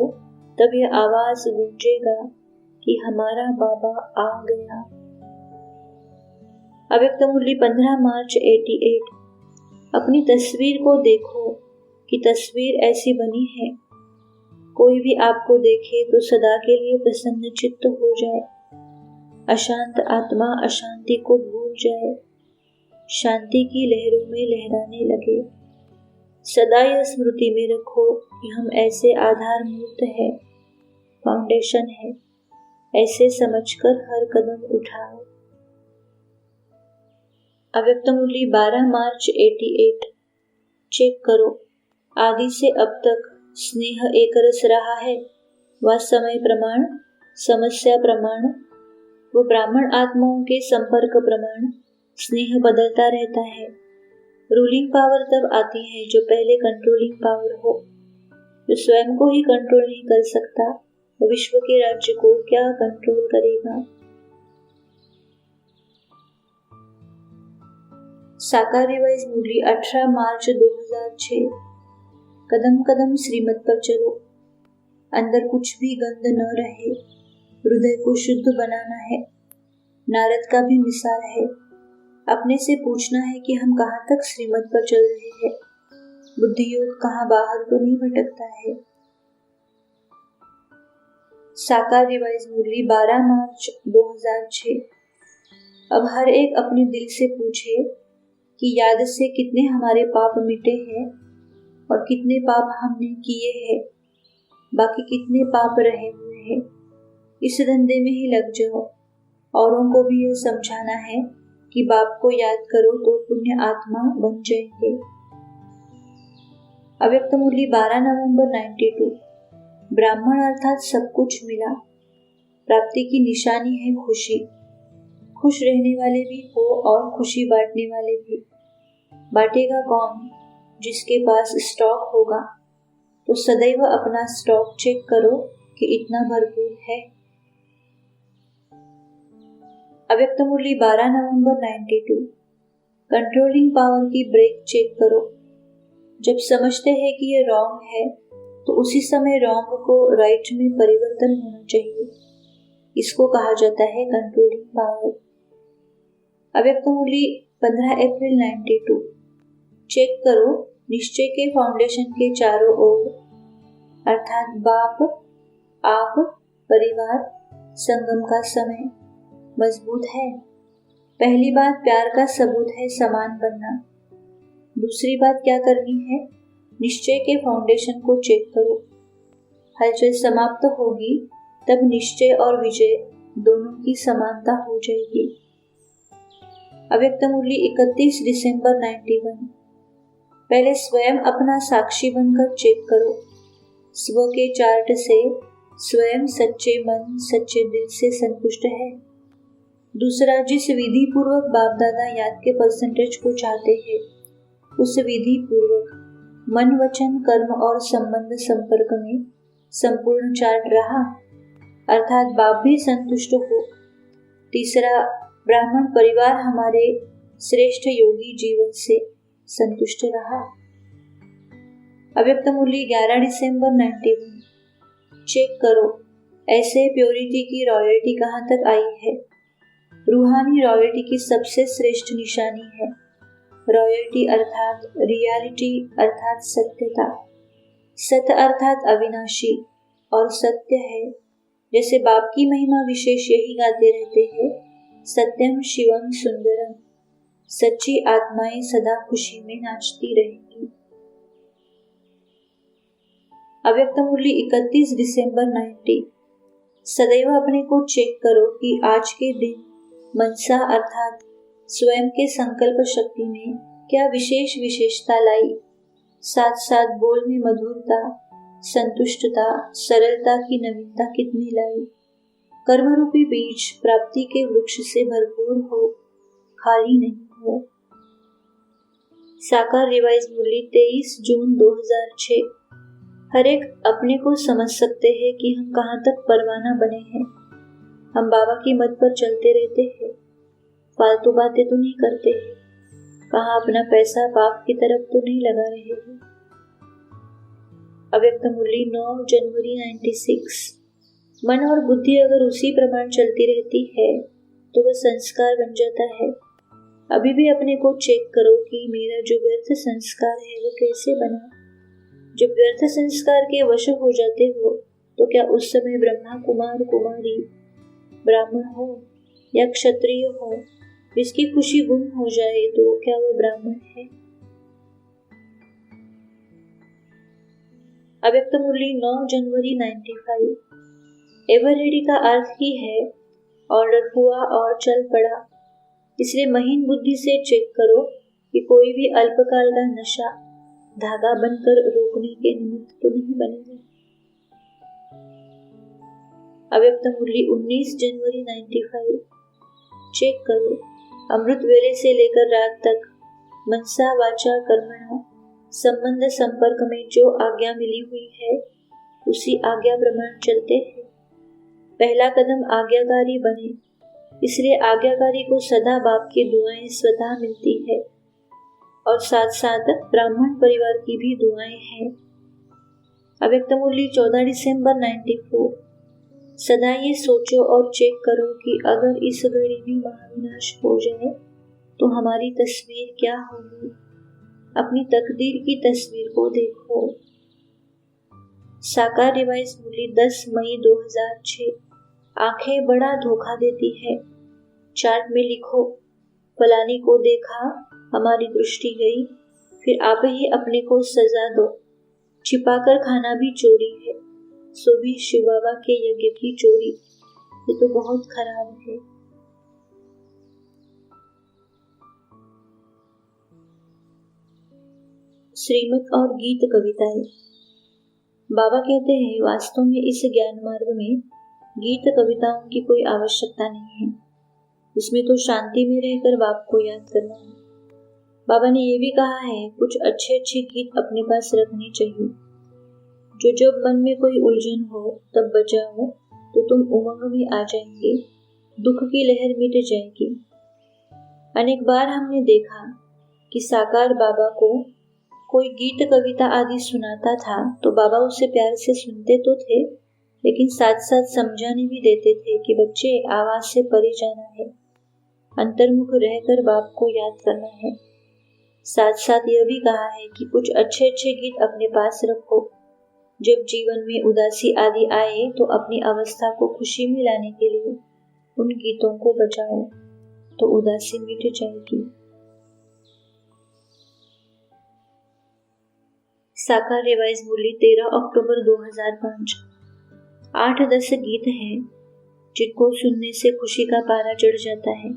तब यह आवाज गूंजेगा कि हमारा बाबा आ गया। अव्यक्त मुरली 15 मार्च 88। अपनी तस्वीर को देखो कि तस्वीर ऐसी बनी है, कोई भी आपको देखे तो सदा के लिए प्रसन्न चित्त हो जाए। अशांत आत्मा अशांति को भूल जाए, शांति की लहरों में लहराने लगे। सदा यह स्मृति में रखो कि हम ऐसे आधार मूर्त है, फाउंडेशन है, ऐसे समझकर हर कदम उठाओ। अव्यक्त मुरली 12 मार्च 88। चेक करो, आदि से अब तक स्नेह एक रस रहा है। वह समय प्रमाण, समस्या प्रमाण, वो ब्राह्मण आत्माओं के संपर्क प्रमाण, स्नेह बदलता रहता है। रूलिंग पावर तब आती है जो पहले कंट्रोलिंग पावर हो। जो स्वयं को ही कंट्रोल नहीं कर सकता, वो विश्व के राज्य को क्या कंट्रोल करेगा। साकार रिवाइज मुरली 18 मार्च 2006। कदम कदम श्रीमत पर चलो, अंदर कुछ भी गंद न रहे, हृदय को शुद्ध बनाना है। नारद का भी मिसाल है। अपने से पूछना है कि हम कहाँ तक श्रीमत पर चल रहे हैं, बुद्धि योग कहाँ बाहर तो नहीं भटकता है। साकार रिवाइज मुरली 12 मार्च 2006। अब हर एक अपने दिल से पूछे कि याद से कितने हमारे पाप मिटे हैं और कितने पाप हमने किए हैं, बाकी कितने पाप रहे हुए हैं। इस धंधे में ही लग जाओ। औरों को भी यह समझाना है कि बाप को याद करो तो पुण्य आत्मा बन जाएंगे। अव्यक्त मुरली 12 नवंबर 92। ब्राह्मण अर्थात सब कुछ मिला। प्राप्ति की निशानी है खुशी। खुश रहने वाले भी हो और खुशी बांटने वाले भी। बांटेगा कौन? जिसके पास स्टॉक होगा। तो सदैव अपना स्टॉक चेक करो कि इतना भरपूर है। अव्यक्त मुरली 12 नवंबर 92। कंट्रोलिंग पावर की ब्रेक चेक करो। जब समझते हैं कि ये रॉन्ग है तो उसी समय रॉन्ग को राइट में परिवर्तन होना चाहिए। इसको कहा जाता है कंट्रोलिंग पावर। अव्यक्त मुरली 15 अप्रैल 92। चेक करो निश्चय के फाउंडेशन के चारों ओर, अर्थात बाप, आप, परिवार, संगम का समय मजबूत है। पहली बात प्यार का सबूत है समान बनना। दूसरी बात क्या करनी है? निश्चय के फाउंडेशन को चेक करो। हलचल समाप्त होगी तब निश्चय और विजय दोनों की समानता हो जाएगी। अव्यक्त मुरली 31 दिसंबर 91। पहले स्वयं अपना साक्षी बनकर चेक करो। स्व के चार्ट से स्वयं सच्चे मन, सच्चे दिल से संतुष्ट है। दूसरा, जिस विधि पूर्वक बाप दादा याद के परसेंटेज को चाहते हैं, उस विधि पूर्वक मन, वचन, कर्म और संबंध संपर्क में संपूर्ण चार्ट रहा, अर्थात बाप भी संतुष्ट हो। तीसरा, ब्राह्मण परिवार हमारे श्रेष्ठ योगी जीवन से संतुष्ट रहा। अव्यक्त मुरली 11 दिसंबर 91। चेक करो ऐसे प्योरिटी की रॉयल्टी कहाँ तक आई है। रूहानी रॉयल्टी की सबसे श्रेष्ठ निशानी है। रॉयल्टी अर्थात रियलिटी अर्थात सत्यता। सत्य अर्थात अविनाशी और सत्य है। जैसे बाप की महिमा विशेष यही गाते रहते हैं, सत्यम शिवम सुंदरम, सच्ची आत्माएं सदा खुशी में नाचती रहेंगी। अव्यक्त मुरली 31 दिसंबर 90। सदैव अपने को चेक करो कि आज के दिन मनसा अर्थात स्वयं के संकल्प शक्ति में क्या विशेष विशेषता लाई, साथ साथ बोल में मधुरता, संतुष्टता, सरलता की नवीनता कितनी लाई। कर्म रूपी बीज प्राप्ति के वृक्ष से भरपूर हो, खाली नहीं हो। साकार रिवाइज मुरली 23 जून 2006। हर एक अपने को समझ सकते हैं कि हम कहाँ तक परवाना बने हैं। हम बाबा की मत पर चलते रहते हैं, फालतू बातें तो नहीं करते हैं, कहाँ अपना पैसा पाप की तरफ तो नहीं लगा रहे हैं। अव्यक्त मुरली 9 जनवरी 96। मन और बुद्धि अगर उसी प्रमाण चलती रहती है तो वह संस्कार बन जाता है। अभी भी अपने को चेक करो कि मेरा जो व्यर्थ संस्कार है वो कैसे बना। जब व्यर्थ संस्कार के वश हो जाते हो तो क्या उस समय ब्रह्मा कुमार कुमारी, ब्राह्मण हो या क्षत्रिय हो, जिसकी खुशी गुम हो जाए तो क्या वो ब्राह्मण है? अव्यक्त मुरली 9 जनवरी 95। एवर रेडी का अर्थ ही है ऑर्डर हुआ और चल पड़ा। इसलिए महीन बुद्धि से चेक करो कि कोई भी अल्पकाल का नशा धागा बनकर रोकने के निमित्त तो नहीं बनेगा। अव्यक्त मुरली 19 जनवरी 95। चेक करो, अमृत वेले से लेकर रात तक मनसा वाचा कर्मणा संबंध संपर्क में जो आज्ञा मिली हुई है उसी आज्ञा प्रमाण चलते हैं। पहला कदम आज्ञाकारी बने, इसलिए आज्ञाकारी को सदा बाप की दुआएं स्वतः मिलती है और साथ साथ ब्राह्मण परिवार की भी दुआएं हैं। अव्यक्त मुरली 14 दिसंबर 94। सदा ये सोचो और चेक करो कि अगर इस घड़ी में महाविनाश हो जाए तो हमारी तस्वीर क्या होगी। अपनी तकदीर की तस्वीर को देखो। साकार रिवाइज मुरली 10 मई 2006। आंखें बड़ा धोखा देती है। चार्ट में लिखो, फलानी को देखा, हमारी दृष्टि गई, फिर आप ही अपने को सजा दो। छिपाकर खाना भी चोरी है, सो भी शिव बाबा के यज्ञ की चोरी। ये तो बहुत खराब है। श्रीमत और गीत कविताएं। बाबा कहते हैं वास्तव में इस ज्ञान मार्ग में गीत कविताओं की कोई आवश्यकता नहीं है। इसमें तो शांति में रहकर बाप को याद करना है। बाबा ने ये भी कहा है कुछ अच्छे अच्छे गीत अपने पास रखने चाहिए, जो जब मन में कोई उलझन हो तब बजाओ तो तुम उमंग में आ जाएंगे, दुख की लहर मिट जाएगी। अनेक बार हमने देखा कि साकार बाबा को कोई गीत कविता आदि सुनाता था तो बाबा उसे प्यार से सुनते तो थे, लेकिन साथ साथ समझाने भी देते थे कि बच्चे आवाज से परे जाना है, अंतर्मुख रहकर बाप को याद करना है। साथ साथ यह भी कहा है कि कुछ अच्छे अच्छे गीत अपने पास रखो। जब जीवन में उदासी आदि आए तो अपनी अवस्था को खुशी में लाने के लिए उन गीतों को बजाओ तो उदासी मिट जाएगी। साकार रिवाइज मुरली 13 अक्टूबर 2005। 8-10 गीत हैं जिनको सुनने से खुशी का पारा चढ़ जाता है।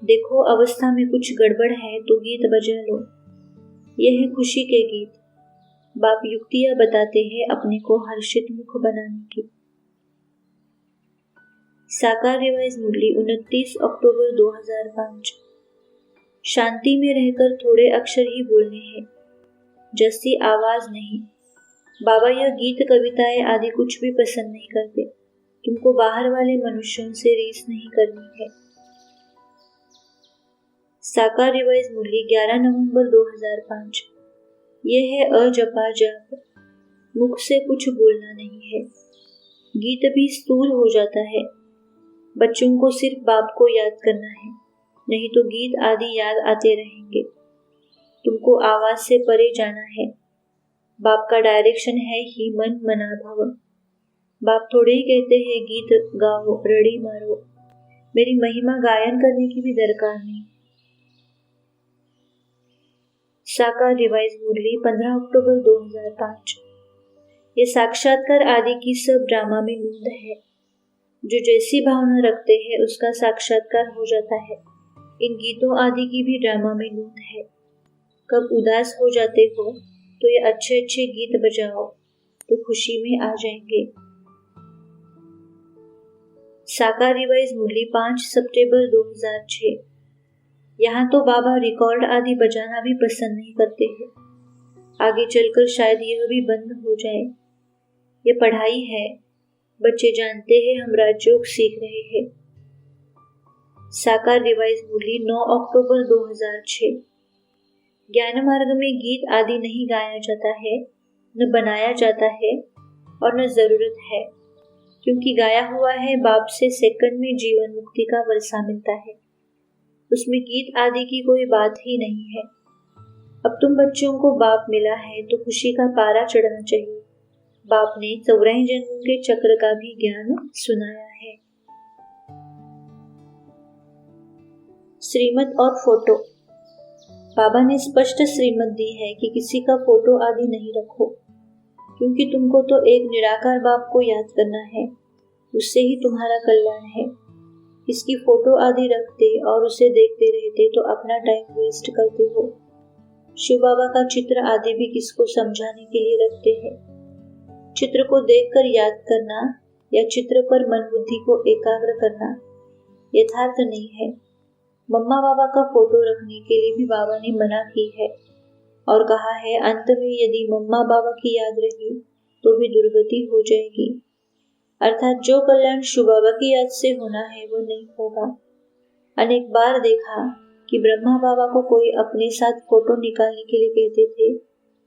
देखो अवस्था में कुछ गड़बड़ है तो गीत बजा लो। यह है खुशी के गीत। बाप युक्तियां बताते हैं अपने को हर्षित मुख बनाने की। साकार रिवाइज मुरली 29 अक्टूबर 2005। शांति में रहकर थोड़े अक्षर ही बोलने हैं, जस्ती आवाज नहीं। बाबा यह गीत कविताएं आदि कुछ भी पसंद नहीं करते। तुमको बाहर वाले मनुष्यों से रीस नहीं करनी है। साकार रिवाइज मुरली 11 नवंबर 2005। यह है अजपा जाप, मुख से कुछ बोलना नहीं है। गीत भी स्थूल हो जाता है। बच्चों को सिर्फ बाप को याद करना है, नहीं तो गीत आदि याद आते रहेंगे। तुमको आवाज से परे जाना है। बाप का डायरेक्शन है ही मन मना भव। बाप थोड़े ही कहते हैं गीत गाओ रड़ी मारो, मेरी महिमा गायन करने की भी दरकार नहीं। साकार रिवाइज मुरली 15 अक्टूबर 2005। ये साक्षात्कार आदि की सब ड्रामा में नूंद है। जो जैसी भावना रखते हैं उसका साक्षात्कार हो जाता है। इन गीतों आदि की भी ड्रामा में नूंद है। कब उदास हो जाते हो तो ये अच्छे अच्छे गीत बजाओ तो खुशी में आ जाएंगे। साकार रिवाइज मुरली 5 सितंबर 2006। यहाँ तो बाबा रिकॉर्ड आदि बजाना भी पसंद नहीं करते हैं। आगे चलकर शायद यह भी बंद हो जाए। ये पढ़ाई है, बच्चे जानते हैं हम राजयोग सीख रहे हैं। साकार रिवाइज मुरली 9 अक्टूबर 2006। ज्ञान मार्ग में गीत आदि नहीं गाया जाता है, न बनाया जाता है और न जरूरत है, क्योंकि गाया हुआ है बाप से सेकंड में जीवन मुक्ति का वर्षा मिलता है। उसमें गीत आदि की कोई बात ही नहीं है। अब तुम बच्चों को बाप मिला है तो खुशी का पारा चढ़ना चाहिए। बाप ने 84 जन्मों के चक्र का भी ज्ञान सुनाया है। श्रीमत और फोटो। बाबा ने स्पष्ट श्रीमत दी है कि किसी का फोटो आदि नहीं रखो, क्योंकि तुमको तो एक निराकार बाप को याद करना है, उससे ही तुम्हारा कल्याण है। इसकी फोटो आदि रखते और उसे देखते रहते तो अपना टाइम वेस्ट करते हो। शिव बाबा का चित्र आदि भी किसको समझाने के लिए रखते हैं। चित्र को देखकर याद करना या चित्र पर मन बुद्धि को एकाग्र करना यथार्थ नहीं है। मम्मा बाबा का फोटो रखने के लिए भी बाबा ने मना की है और कहा है अंत में यदि मम्मा बाबा की याद रही तो भी दुर्गति हो जाएगी। अर्थात जो कल्याण शिव बाबा की याद से होना है वो नहीं होगा। अनेक बार देखा कि ब्रह्मा बाबा को कोई अपने साथ फोटो निकालने के लिए कहते थे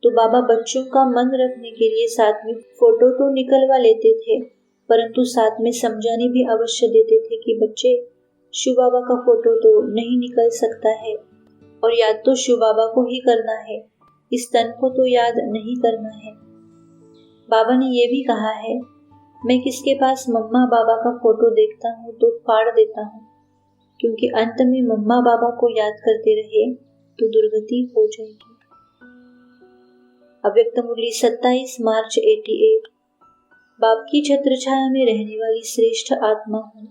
तो बाबा बच्चों का मन रखने के लिए साथ में फोटो तो निकलवा लेते थे, परंतु साथ में समझाने भी अवश्य देते थे कि बच्चे शिव बाबा का फोटो तो नहीं निकल सकता है और याद तो शिव बाबा को ही करना है, इस तन को तो याद नहीं करना है। बाबा ने ये भी कहा है मैं किसके पास मम्मा बाबा का फोटो देखता हूँ तो फाड़ देता हूँ, क्योंकि अंत में मम्मा बाबा को याद करते रहे तो दुर्गति हो जाएगी। अव्यक्त मुरली 27 मार्च 88। बाप की छत्र छाया में रहने वाली श्रेष्ठ आत्मा हूँ।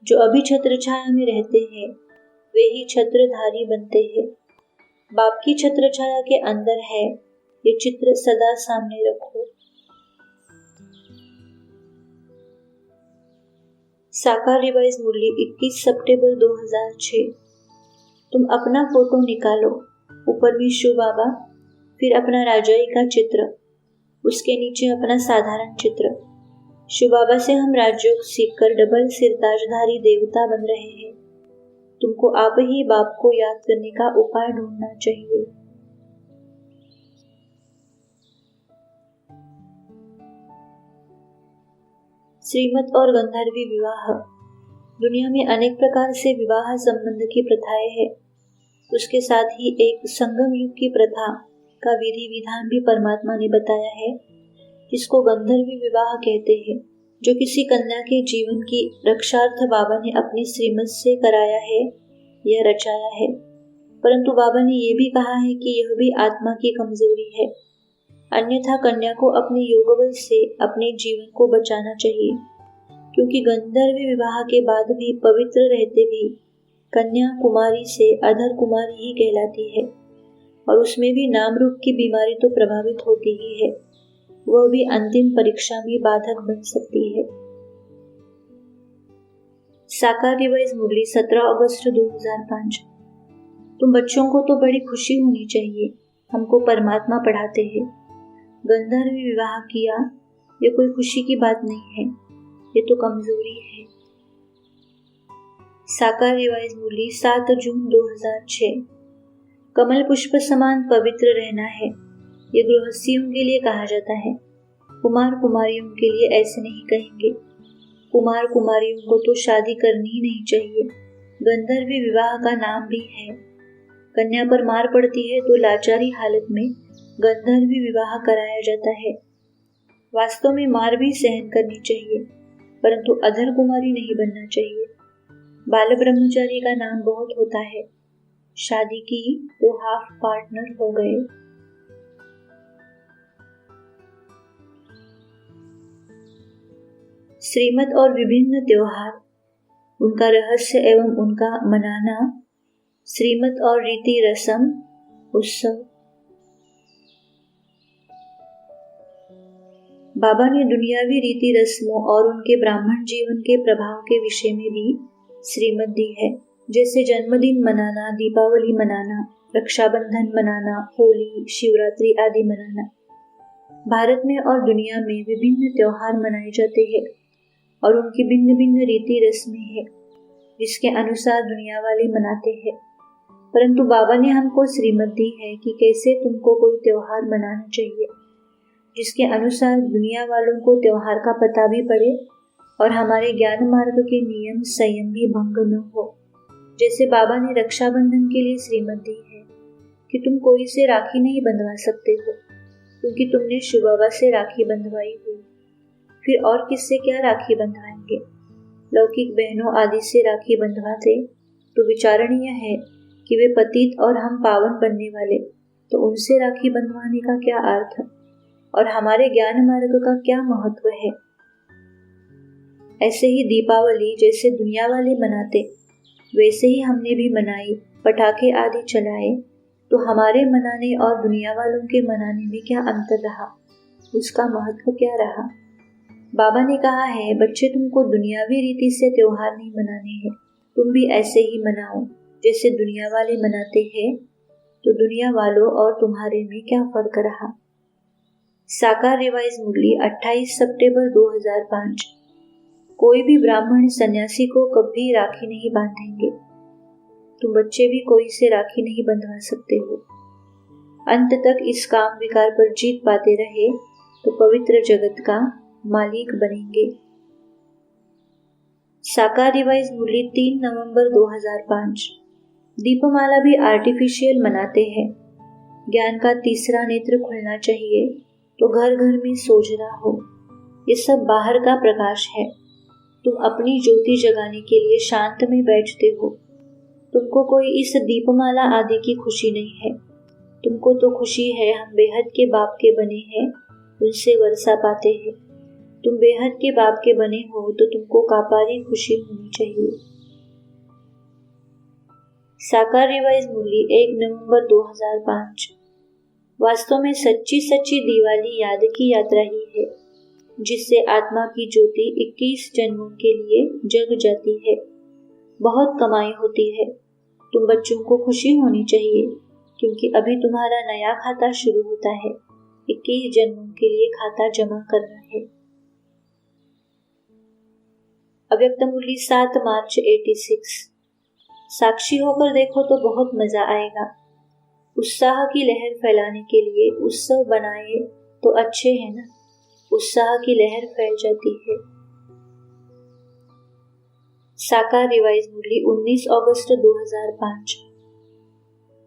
जो अभी छत्र छाया में रहते हैं वे ही छत्रधारी बनते हैं। बाप की छत्र छाया के अंदर है, ये चित्र सदा सामने रखो। साकार रिवाइज मुरली 21 सितंबर 2006। तुम अपना फोटो निकालो, ऊपर में शिव बाबा, फिर अपना राजाई का चित्र, उसके नीचे अपना साधारण चित्र। शिव बाबा से हम राजयोग सीखकर डबल सिरताजधारी देवता बन रहे हैं। तुमको आप ही बाप को याद करने का उपाय ढूंढना चाहिए। श्रीमत और गंधर्वी विवाह। दुनिया में अनेक प्रकार से विवाह संबंध की प्रथाएं हैं। उसके साथ ही एक संगम युग की प्रथा का विधि विधान भी परमात्मा ने बताया है, जिसको गंधर्वी विवाह कहते हैं, जो किसी कन्या के जीवन की रक्षार्थ बाबा ने अपनी श्रीमत से कराया है या रचाया है। परंतु बाबा ने यह भी कहा है कि यह भी आत्मा की कमजोरी है, अन्यथा कन्या को अपने योगबल से अपने जीवन को बचाना चाहिए, क्योंकि गंधर्वी विवाह के बाद भी पवित्र रहते भी कन्या कुमारी से अधर कुमारी ही कहलाती है, और उसमें भी नाम रूप की बीमारी तो प्रभावित होती ही है, वह भी अंतिम परीक्षा में बाधक बन सकती है। साकार रिवाइज मुरली 17 अगस्त 2005। तुम बच्चों को तो बड़ी खुशी होनी चाहिए, हमको परमात्मा पढ़ाते हैं। गंधर्वी विवाह किया ये कोई खुशी की बात नहीं है, ये तो कमजोरी है। साकार रिवाइज मुरली 7 जून 2006। कमल पुष्प समान पवित्र रहना है, ये गृहस्थियों के लिए कहा जाता है। कुमार कुमारियों के लिए ऐसे नहीं कहेंगे। कुमार कुमारियों को तो शादी करनी ही नहीं चाहिए। गंधर्वी विवाह का नाम भी है। कन्या पर मार पड़ती है तो लाचारी हालत में गंधर्वी विवाह कराया जाता है। वास्तव में मार भी सहन करनी चाहिए, परंतु अधर कुमारी नहीं बनना चाहिए। बाल ब्रह्मचारी का नाम बहुत होता है। शादी की तो हाफ पार्टनर हो गए। श्रीमत और विभिन्न त्योहार, उनका रहस्य एवं उनका मनाना। श्रीमत और रीति रस्म, उत्सव। बाबा ने दुनियावी रीति रस्मों और उनके ब्राह्मण जीवन के प्रभाव के विषय में भी श्रीमत दी है, जैसे जन्मदिन मनाना, दीपावली मनाना, रक्षाबंधन मनाना, होली, शिवरात्रि आदि मनाना। भारत में और दुनिया में विभिन्न त्योहार मनाए जाते हैं और उनकी भिन्न भिन्न रीति रस्में हैं, जिसके अनुसार दुनिया वाले मनाते हैं। परंतु बाबा ने हमको श्रीमत दी है कि कैसे तुमको कोई त्योहार मनाना चाहिए, जिसके अनुसार दुनिया वालों को त्योहार का पता भी पड़े और हमारे ज्ञान मार्ग के नियम संयम भी भंग न हो। जैसे बाबा ने रक्षाबंधन के लिए श्रीमत दी है कि तुम कोई से राखी नहीं बंधवा सकते हो, क्योंकि तुमने शिव बाबा से राखी बंधवाई हुई, फिर और किससे क्या राखी बंधवाएंगे। लौकिक बहनों आदि से राखी बंधवाते तो विचारणीय है कि वे पतित और हम पावन बनने वाले, तो उनसे राखी बंधवाने का क्या अर्थ और हमारे ज्ञान मार्ग का क्या महत्व है। ऐसे ही दीपावली जैसे दुनिया वाले मनाते, वैसे ही हमने भी मनाई, पटाखे आदि चलाए, तो हमारे मनाने और दुनिया वालों के मनाने में क्या अंतर रहा, उसका महत्व क्या रहा। बाबा ने कहा है, बच्चे तुमको दुनियावी रीति से त्योहार नहीं मनाने हैं, तुम भी ऐसे ही मनाओ जैसे दुनिया वाले मनाते हैं। तो दुनिया वालों और तुम्हारे में क्या फर्क रहा। साकार रिवाइज मुरली 28 सितंबर 2005। कोई भी ब्राह्मण सन्यासी को कभी राखी नहीं बांधेंगे। तुम बच्चे भी कोई से राखी नहीं बंधवा सकते हो। अंत तक इस काम विकार पर जीत पाते रहे तो पवित्र जगत का मालिक बनेंगे। साकार रिवाइज मुरली 3 नवंबर 2005। दीपमाला भी आर्टिफिशियल मनाते हैं। ज्ञान का तीसरा नेत्र खुलना चाहिए तो घर घर में सोजरा हो। ये सब बाहर का प्रकाश है। तुम अपनी ज्योति जगाने के लिए शांत में बैठते हो। तुमको कोई इस दीपमाला आदि की खुशी नहीं है। तुमको तो खुशी है हम बेहद के बाप के बने हैं, उनसे वर्षा पाते हैं। तुम बेहद के बाप के बने हो तो तुमको कापारी खुशी होनी चाहिए। साकार रिवाइज मुरली 1 नवंबर 2005। वास्तव में सच्ची सच्ची दिवाली याद की यात्रा ही है, जिससे आत्मा की ज्योति 21 जन्मों के लिए जग जाती है। बहुत कमाई होती है। तुम बच्चों को खुशी होनी चाहिए, क्योंकि अभी तुम्हारा नया खाता शुरू होता है। 21 जन्मों के लिए खाता जमा करना है। अव्यक्त मुरली 7 मार्च 86। साक्षी होकर देखो तो बहुत मजा आएगा। उत्साह की लहर फैलाने के लिए उत्सव बनाए तो अच्छे है ना। उत्साह की लहर फैल जाती है। साकार रिवाइज मुरली 19 अगस्त 2005।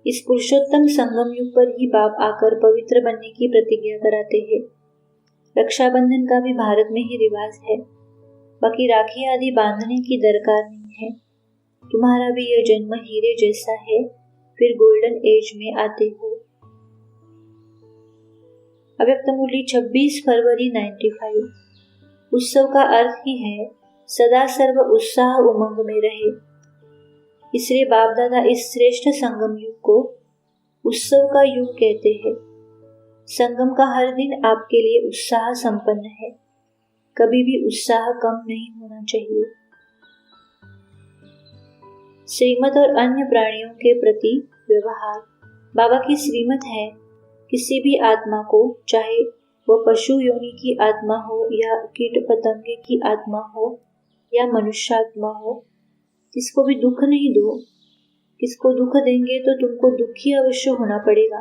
इस पुरुषोत्तम संगम युग पर ही बाप आकर पवित्र बनने की प्रतिज्ञा कराते हैं। रक्षाबंधन का भी भारत में ही रिवाज है। बाकी राखी आदि बांधने की दरकार नहीं है। तुम्हारा भी यह जन्म हीरे जैसा है, फिर गोल्डन एज में आते हो। अव्यक्त मुरली 26 फरवरी 95। उत्सव का अर्थ ही है सदा सर्व उत्साह उमंग में रहे। इसलिए बाप दादा इस श्रेष्ठ संगम युग को उत्सव का युग कहते हैं। संगम का हर दिन आपके लिए उत्साह संपन्न है। कभी भी उत्साह कम नहीं होना चाहिए। श्रीमत और अन्य प्राणियों के प्रति व्यवहार। बाबा की श्रीमत है, किसी भी आत्मा को, चाहे वह पशु योनि की आत्मा हो या कीट पतंगे की आत्मा हो या मनुष्य आत्मा हो, किसको भी दुख नहीं दो। किसको दुख देंगे तो तुमको दुखी अवश्य होना पड़ेगा।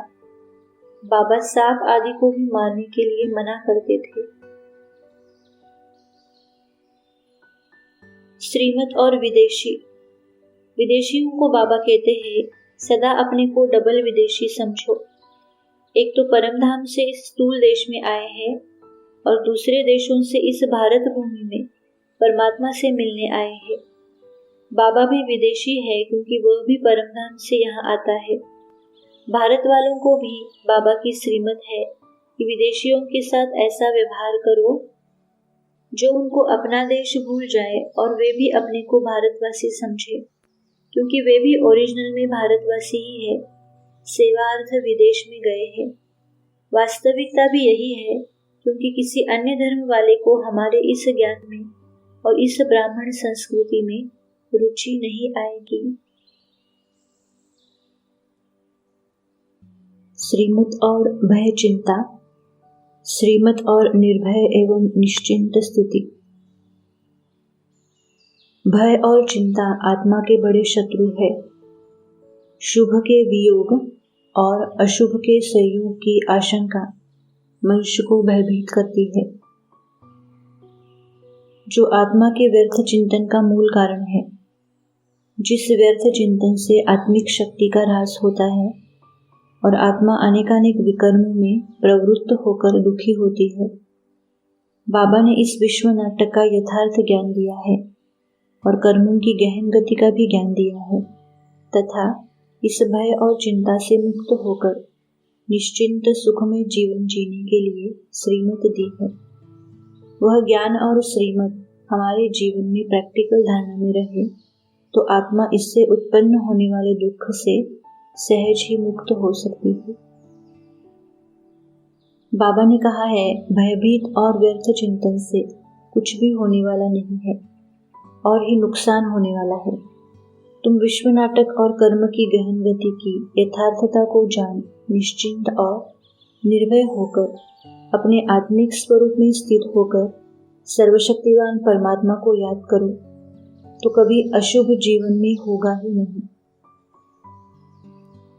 बाबा सांप आदि को भी मारने के लिए मना करते थे। श्रीमत और विदेशी। विदेशियों को बाबा कहते हैं, सदा अपने को डबल विदेशी समझो। एक तो परमधाम से इस स्थूल देश में आए हैं और दूसरे देशों से इस भारत भूमि में परमात्मा से मिलने आए हैं। बाबा भी विदेशी है क्योंकि वह भी परमधाम से यहाँ आता है। भारत वालों को भी बाबा की श्रीमत है कि विदेशियों के साथ ऐसा व्यवहार करो जो उनको अपना देश भूल जाए और वे भी अपने को भारतवासी समझे, क्योंकि वे भी ओरिजिनल में भारतवासी ही है, सेवार्थ विदेश में गए हैं। वास्तविकता भी यही है, क्योंकि किसी अन्य धर्म वाले को हमारे इस ज्ञान में और इस ब्राह्मण संस्कृति में रुचि नहीं आएगी। श्रीमत और भय चिंता। श्रीमत और निर्भय एवं निश्चिंत स्थिति। भय और चिंता आत्मा के बड़े शत्रु है। शुभ के वियोग और अशुभ के संयोग की आशंका मनुष्य को भयभीत करती है, जो आत्मा के व्यर्थ चिंतन का मूल कारण है। जिस व्यर्थ चिंतन से आत्मिक शक्ति का ह्रास होता है और आत्मा अनेकानेक विकर्मों में प्रवृत्त होकर दुखी होती है। बाबा ने इस विश्व नाटक का यथार्थ ज्ञान दिया है और कर्मों की गहन गति का भी ज्ञान दिया है, तथा इस भय और चिंता से मुक्त होकर निश्चिंत सुखमय जीवन जीने के लिए श्रीमत दी है। वह ज्ञान और श्रीमत हमारे जीवन में प्रैक्टिकल धारणा में रहे तो आत्मा इससे उत्पन्न होने वाले दुख से सहज ही मुक्त हो सकती है। बाबा ने कहा है, भयभीत और व्यर्थ चिंतन से कुछ भी होने वाला नहीं है और ही नुकसान होने वाला है। तुम विश्व नाटक और कर्म की गहन गति की यथार्थता को जान निश्चिंत और निर्भय होकर अपने आत्मिक स्वरूप में स्थित होकर सर्वशक्तिवान परमात्मा को याद करो तो कभी अशुभ जीवन में होगा ही नहीं।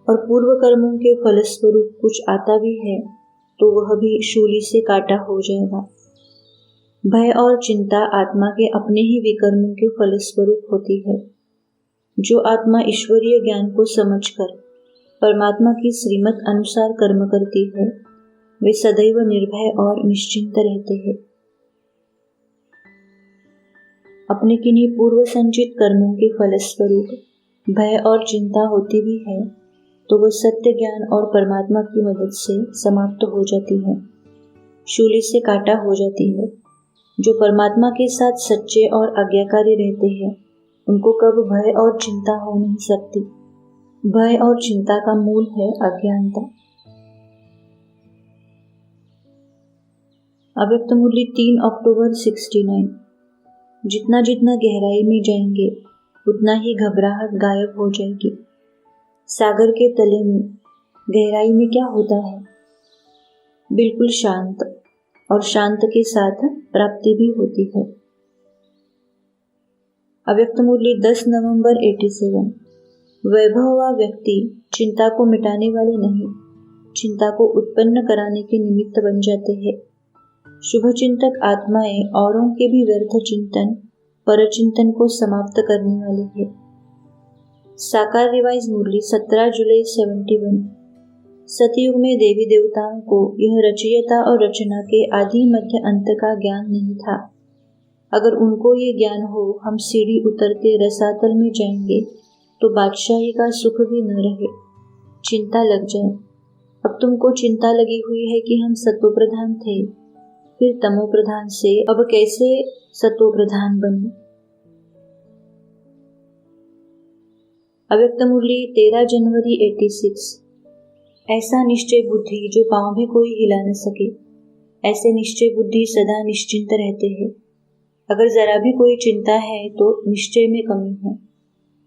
और पूर्व कर्मों के फलस्वरूप कुछ आता भी है तो वह भी शूली से काटा हो जाएगा। भय और चिंता आत्मा के अपने ही विकर्मों के फलस्वरूप होती है। जो आत्मा ईश्वरीय ज्ञान को समझकर परमात्मा की श्रीमत अनुसार कर्म करती है, वे सदैव निर्भय और निश्चिंत रहते हैं। अपने किन्हीं पूर्व संचित कर्मों के फलस्वरूप भय और चिंता होती भी है तो वह सत्य ज्ञान और परमात्मा की मदद से समाप्त हो जाती है, शूली से काटा हो जाती है। जो परमात्मा के साथ सच्चे और आज्ञाकारी रहते हैं उनको कब भय और चिंता हो नहीं सकती। भय और चिंता का मूल है अज्ञानता। अव्यक्त मूल्य 3 अक्टूबर 69। जितना जितना गहराई में जाएंगे उतना ही घबराहट गायब हो जाएगी। सागर के तले में गहराई में क्या होता है? बिल्कुल शांत, और शांत के साथ प्राप्ति भी होती है। अव्यक्त मूल्य 10 नवंबर 87। वैभव व्यक्ति चिंता को मिटाने वाले नहीं, चिंता को उत्पन्न कराने के निमित्त बन जाते हैं। शुभ चिंतक आत्माएं औरों के भी व्यर्थ चिंतन, परचिंतन को समाप्त करने वाले हैं। साकार रिवाइज मुरली 17 जुलाई 71। सतयुग में देवी देवताओं को यह रचयिता और रचना के आदि मध्य अंत का ज्ञान नहीं था। अगर उनको ये ज्ञान हो, हम सीढ़ी उतरते रसातल में जाएंगे तो बादशाही का सुख भी न रहे, चिंता लग जाए। अब तुमको चिंता लगी हुई है कि हम सत्व प्रधान थे, फिर तमो प्रधान से अब कैसे सत्व प्रधान बने। अव्यक्त मूल्य 13 जनवरी 86। ऐसा निश्चय बुद्धि जो पांव भी कोई हिला न सके, ऐसे निश्चय बुद्धि सदा निश्चिंत रहते हैं। अगर जरा भी कोई चिंता है तो निश्चय में कमी है।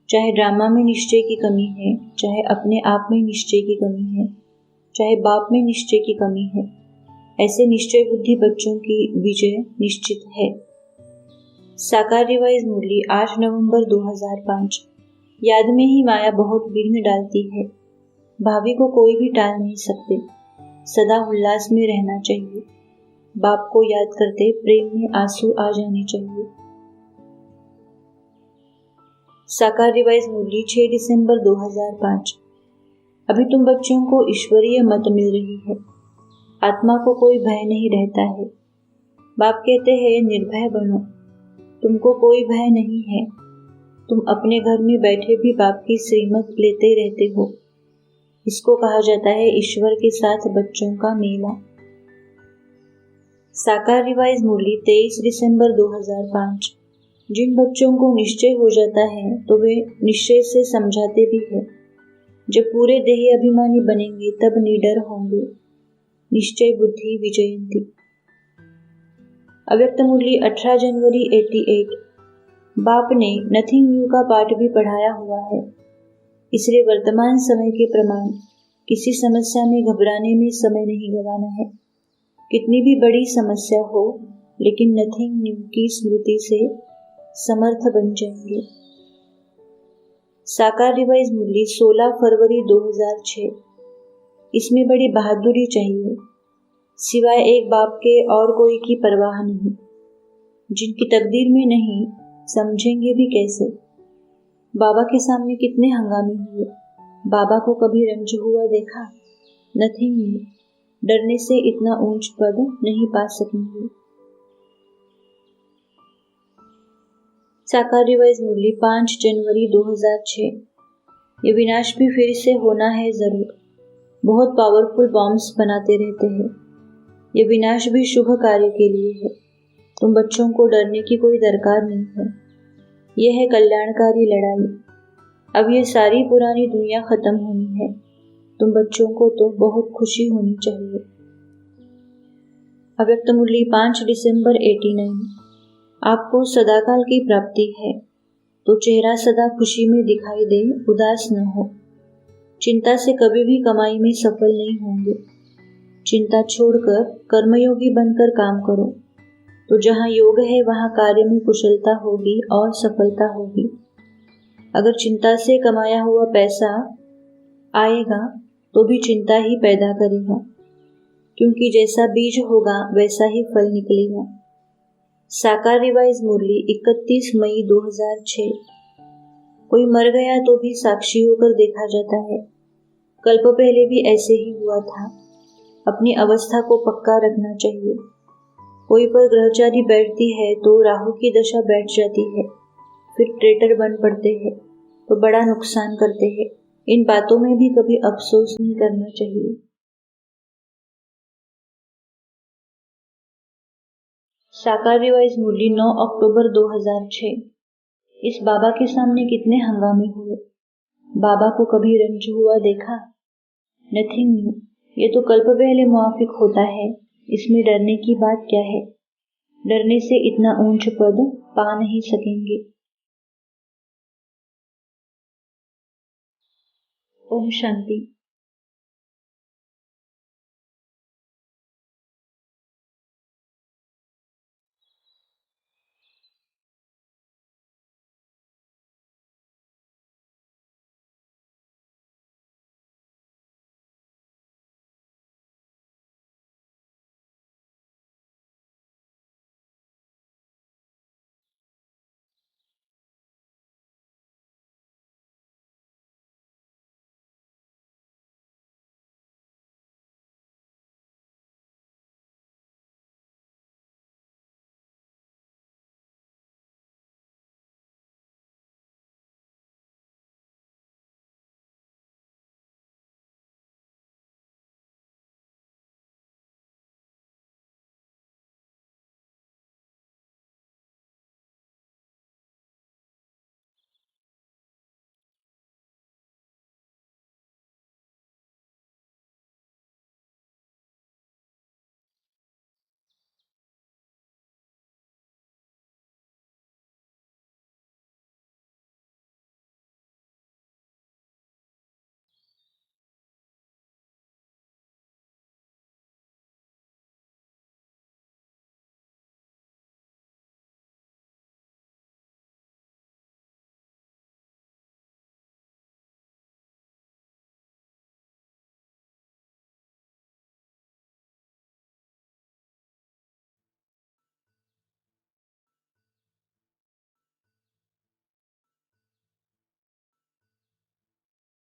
चाहे ड्रामा में निश्चय की कमी है, चाहे अपने आप में निश्चय की कमी है, चाहे बाप में निश्चय की कमी है, ऐसे निश्चय बुद्धि बच्चों की विजय निश्चित है। साकार रिवाइज मूल्य 8 नवंबर 2005। याद में ही माया बहुत विघ्न डालती है। भावी को कोई भी टाल नहीं सकते। सदा उल्लास में रहना चाहिए। बाप को याद करते प्रेम में आंसू आ जाने चाहिए। साकार रिवाइज मूल्य 6 दिसंबर 2005। अभी तुम बच्चों को ईश्वरीय मत मिल रही है। आत्मा को कोई भय नहीं रहता है। बाप कहते हैं निर्भय बनो, तुमको कोई भय नहीं है। तुम अपने घर में बैठे भी बाप की श्रीमत लेते रहते हो। इसको कहा जाता है ईश्वर के साथ बच्चों का मेला। साकार रिवाइज मुरली 23 दिसंबर 2005। जिन बच्चों को निश्चय हो जाता है तो वे निश्चय से समझाते भी हैं। जब पूरे देही अभिमानी बनेंगे तब निडर होंगे। निश्चय बुद्धि विजयंती। अव्यक्त मुरली 18 जनवरी 88। बाप ने नथिंग न्यू का पाठ भी पढ़ाया हुआ है, इसलिए वर्तमान समय के प्रमाण किसी समस्या में घबराने में समय नहीं गंवाना है। कितनी भी बड़ी समस्या हो, लेकिन नथिंग न्यू की स्मृति से समर्थ बन जाएंगे। साकार रिवाइज मुरली 16 फरवरी 2006। इसमें बड़ी बहादुरी चाहिए, सिवाय एक बाप के और कोई की परवाह नहीं। जिनकी तकदीर में नहीं, समझेंगे भी कैसे। बाबा के सामने कितने हंगामे हुए, बाबा को कभी रंज हुआ देखा? Nothing new. डरने से इतना ऊंच पद नहीं पा सकेंगे। साकार रिवाइज मुरली 5 जनवरी 2006। ये विनाश भी फिर से होना है जरूर। बहुत पावरफुल बॉम्ब्स बनाते रहते हैं। ये विनाश भी शुभ कार्य के लिए है। तुम बच्चों को डरने की कोई दरकार नहीं है। यह है कल्याणकारी लड़ाई। अब ये सारी पुरानी दुनिया खत्म होनी है। तुम बच्चों को तो बहुत खुशी होनी चाहिए। अव्यक्त मुरली 5 दिसंबर 89। आपको सदाकाल की प्राप्ति है, तो चेहरा सदा खुशी में दिखाई दे, उदास न हो। चिंता से कभी भी कमाई में सफल नहीं होंगे। चिंता छोड़कर कर्मयोगी बनकर काम करो, तो जहाँ योग है वहाँ कार्य में कुशलता होगी और सफलता होगी। अगर चिंता से कमाया हुआ पैसा आएगा तो भी चिंता ही पैदा करेगा, क्योंकि जैसा बीज होगा वैसा ही फल निकलेगा। साकार रिवाइज मुरली 31 मई 2006। कोई मर गया तो भी साक्षी होकर देखा जाता है। कल्प पहले भी ऐसे ही हुआ था। अपनी अवस्था को पक्का रखना चाहिए। कोई पर ग्रहचारी बैठती है तो राहु की दशा बैठ जाती है, फिर ट्रेटर बन पड़ते हैं तो बड़ा नुकसान करते हैं। इन बातों में भी कभी अफसोस नहीं करना चाहिए। साकार रिवाइज मुरली 9 अक्टूबर 2006। इस बाबा के सामने कितने हंगामे हुए। बाबा को कभी रंज हुआ देखा? Nothing new. ये तो कल्प पहले मुआफिक होता है, इसमें डरने की बात क्या है। डरने से इतना ऊंच पद पा नहीं सकेंगे। ओम शांति।